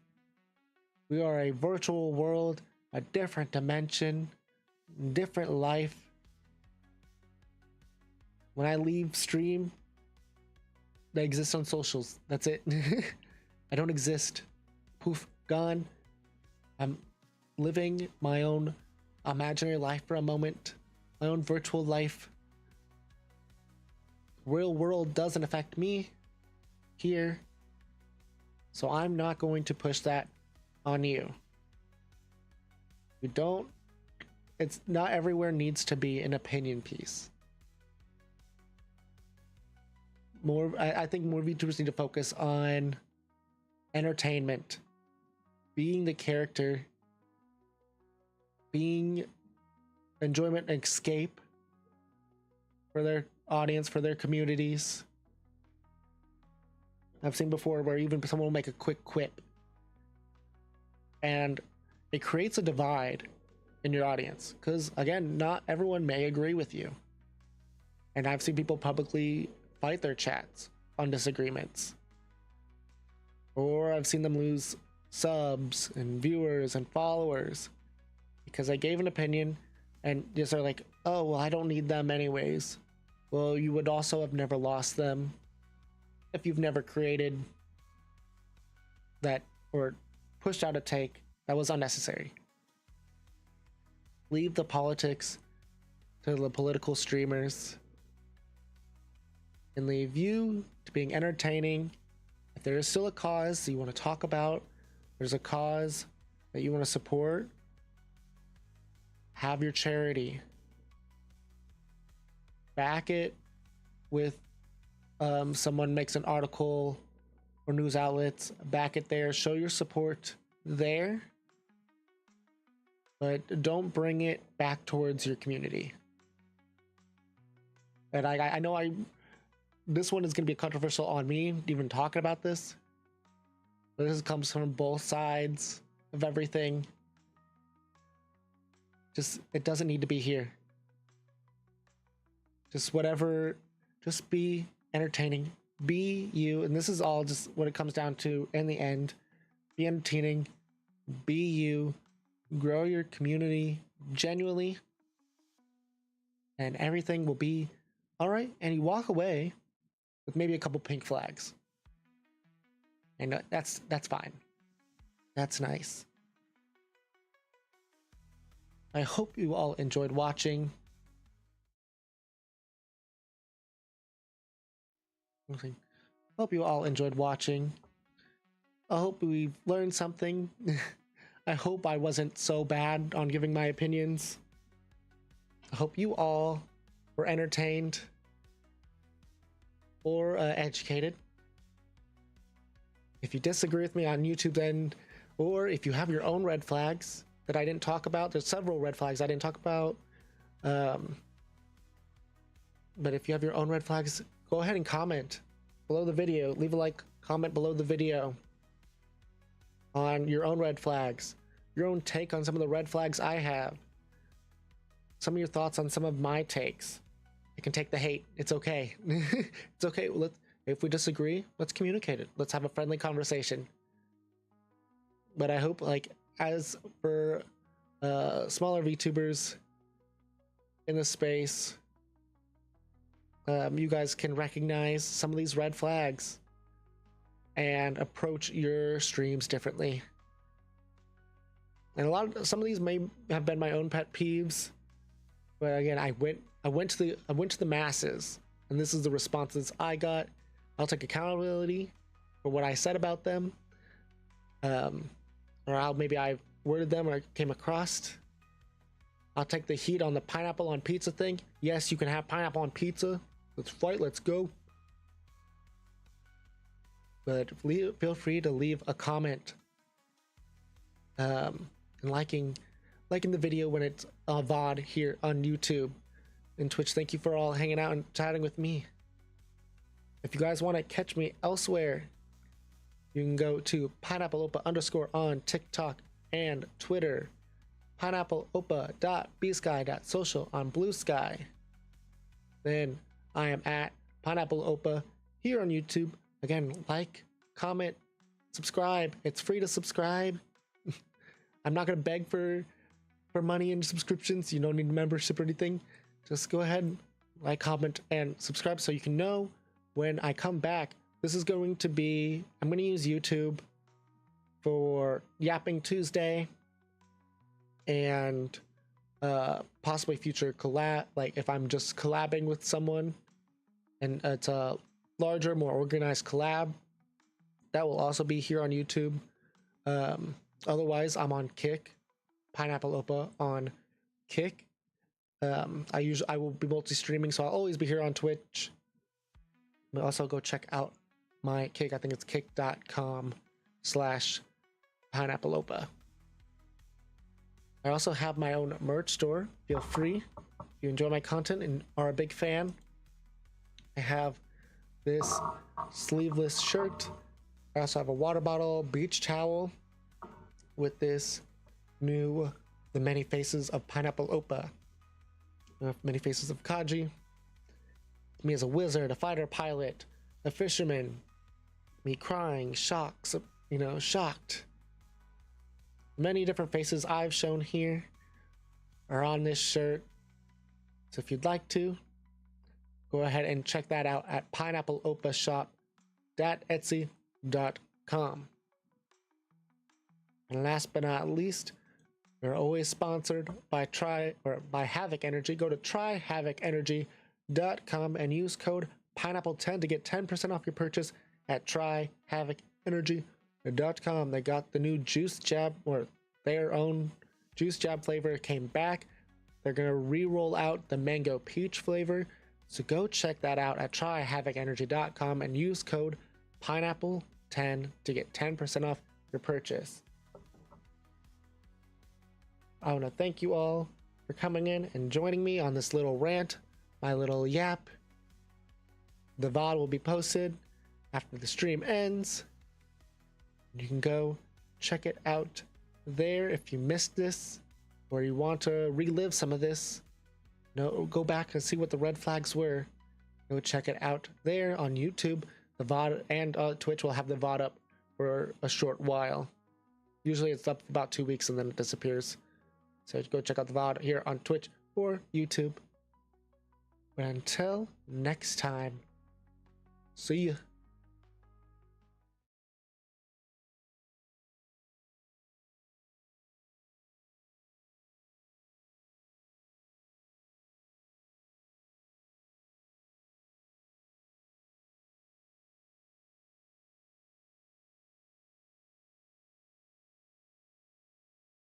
S1: We are a virtual world, a different dimension, different life. When I leave stream, I exist on socials. That's it. I don't exist. Poof, gone. I'm living my own imaginary life for a moment, my own virtual life. Real world doesn't affect me here, so I'm not going to push that on you. It's not everywhere needs to be an opinion piece. I think more VTubers need to focus on entertainment, being the character, being enjoyment and escape for their audience, for their communities. I've seen before where even someone will make a quick quip and it creates a divide in your audience, because again, not everyone may agree with you, and I've seen people publicly fight their chats on disagreements, or I've seen them lose subs and viewers and followers because they gave an opinion and just are like, oh well, I don't need them anyways. Well, you would also have never lost them if you've never created that or pushed out a take that was unnecessary. Leave the politics to the political streamers and leave you to being entertaining. If there is still a cause that you want to talk about, there's a cause that you want to support, have your charity. Back it with someone makes an article or news outlets, back it there, show your support there, but don't bring it back towards your community. And I know this one is going to be controversial on me even talking about this, but this comes from both sides of everything. It doesn't need to be here. Just be entertaining, be you, and this is all just what it comes down to in the end. Be entertaining, be you, grow your community genuinely, and everything will be all right. And you walk away with maybe a couple pink flags, and that's fine. That's nice. I hope you all enjoyed watching. Hope you all enjoyed watching. I hope we've learned something. I hope I wasn't so bad on giving my opinions. I hope you all were entertained or educated. If you disagree with me on YouTube, then, or if you have your own red flags that I didn't talk about, there's several red flags I didn't talk about. But if you have your own red flags, go ahead and comment below the video. Leave a like, comment below the video on your own red flags, your own take on some of the red flags I have, some of your thoughts on some of my takes. I can take the hate. It's okay. It's okay. If we disagree, let's communicate it. Let's have a friendly conversation. But I hope, like, as for smaller VTubers in the space, you guys can recognize some of these red flags and approach your streams differently. And some of these may have been my own pet peeves, but again, I went to the masses, and this is the responses I got. I'll take accountability for what I said about them, or how maybe I worded them or came across. I'll take the heat on the pineapple on pizza thing. Yes, you can have pineapple on pizza. Let's fight. Let's go. But feel free to leave a comment, and liking the video when it's VOD here on YouTube and Twitch. Thank you for all hanging out and chatting with me. If you guys want to catch me elsewhere, you can go to pineappleopa_ on TikTok and Twitter, pineappleopa.bsky.social on Blue Sky. Then I am at pineappleopa here on YouTube. Again, like, comment, subscribe. It's free to subscribe. I'm not gonna beg for money and subscriptions. You don't need membership or anything. Just go ahead, like, comment, and subscribe so you can know when I come back. This is going to be, I'm going to use YouTube for Yapping Tuesday and possibly future collab, like if I'm just collabing with someone and it's a larger, more organized collab, that will also be here on YouTube. Otherwise, I'm on Kick, Pineapple Opa on Kick. I will be multi-streaming, so I'll always be here on Twitch. But also go check out my Kick. I think it's kick.com/pineappleopa. I also have my own merch store. Feel free. If you enjoy my content and are a big fan, I have this sleeveless shirt. I also have a water bottle, beach towel with this new The Many Faces of Pineapple Opa. Many Faces of Kaji. Me as a wizard, a fighter pilot, a fisherman, me crying, shocked. Many different faces I've shown here are on this shirt. So if you'd like to, go ahead and check that out at pineappleopashop.etsy.com. And last but not least, we're always sponsored by Havoc Energy. Go to tryhavocenergy.com and use code pineapple10 to get 10% off your purchase at tryhavocenergy.com. They got the new juice jab, or their own juice jab flavor came back. They're gonna re-roll out the mango peach flavor, so go check that out at tryhavocenergy.com and use code pineapple10 to get 10% off your purchase. I want to thank you all for coming in and joining me on this little rant, my little yap. The VOD will be posted after the stream ends. You can go check it out there if you missed this or you want to relive some of this. Go back and see what the red flags were. Go check it out there on YouTube. The VOD and Twitch will have the VOD up for a short while. Usually it's up for about 2 weeks and then it disappears. So go check out the VOD here on Twitch or YouTube. But until next time, see ya.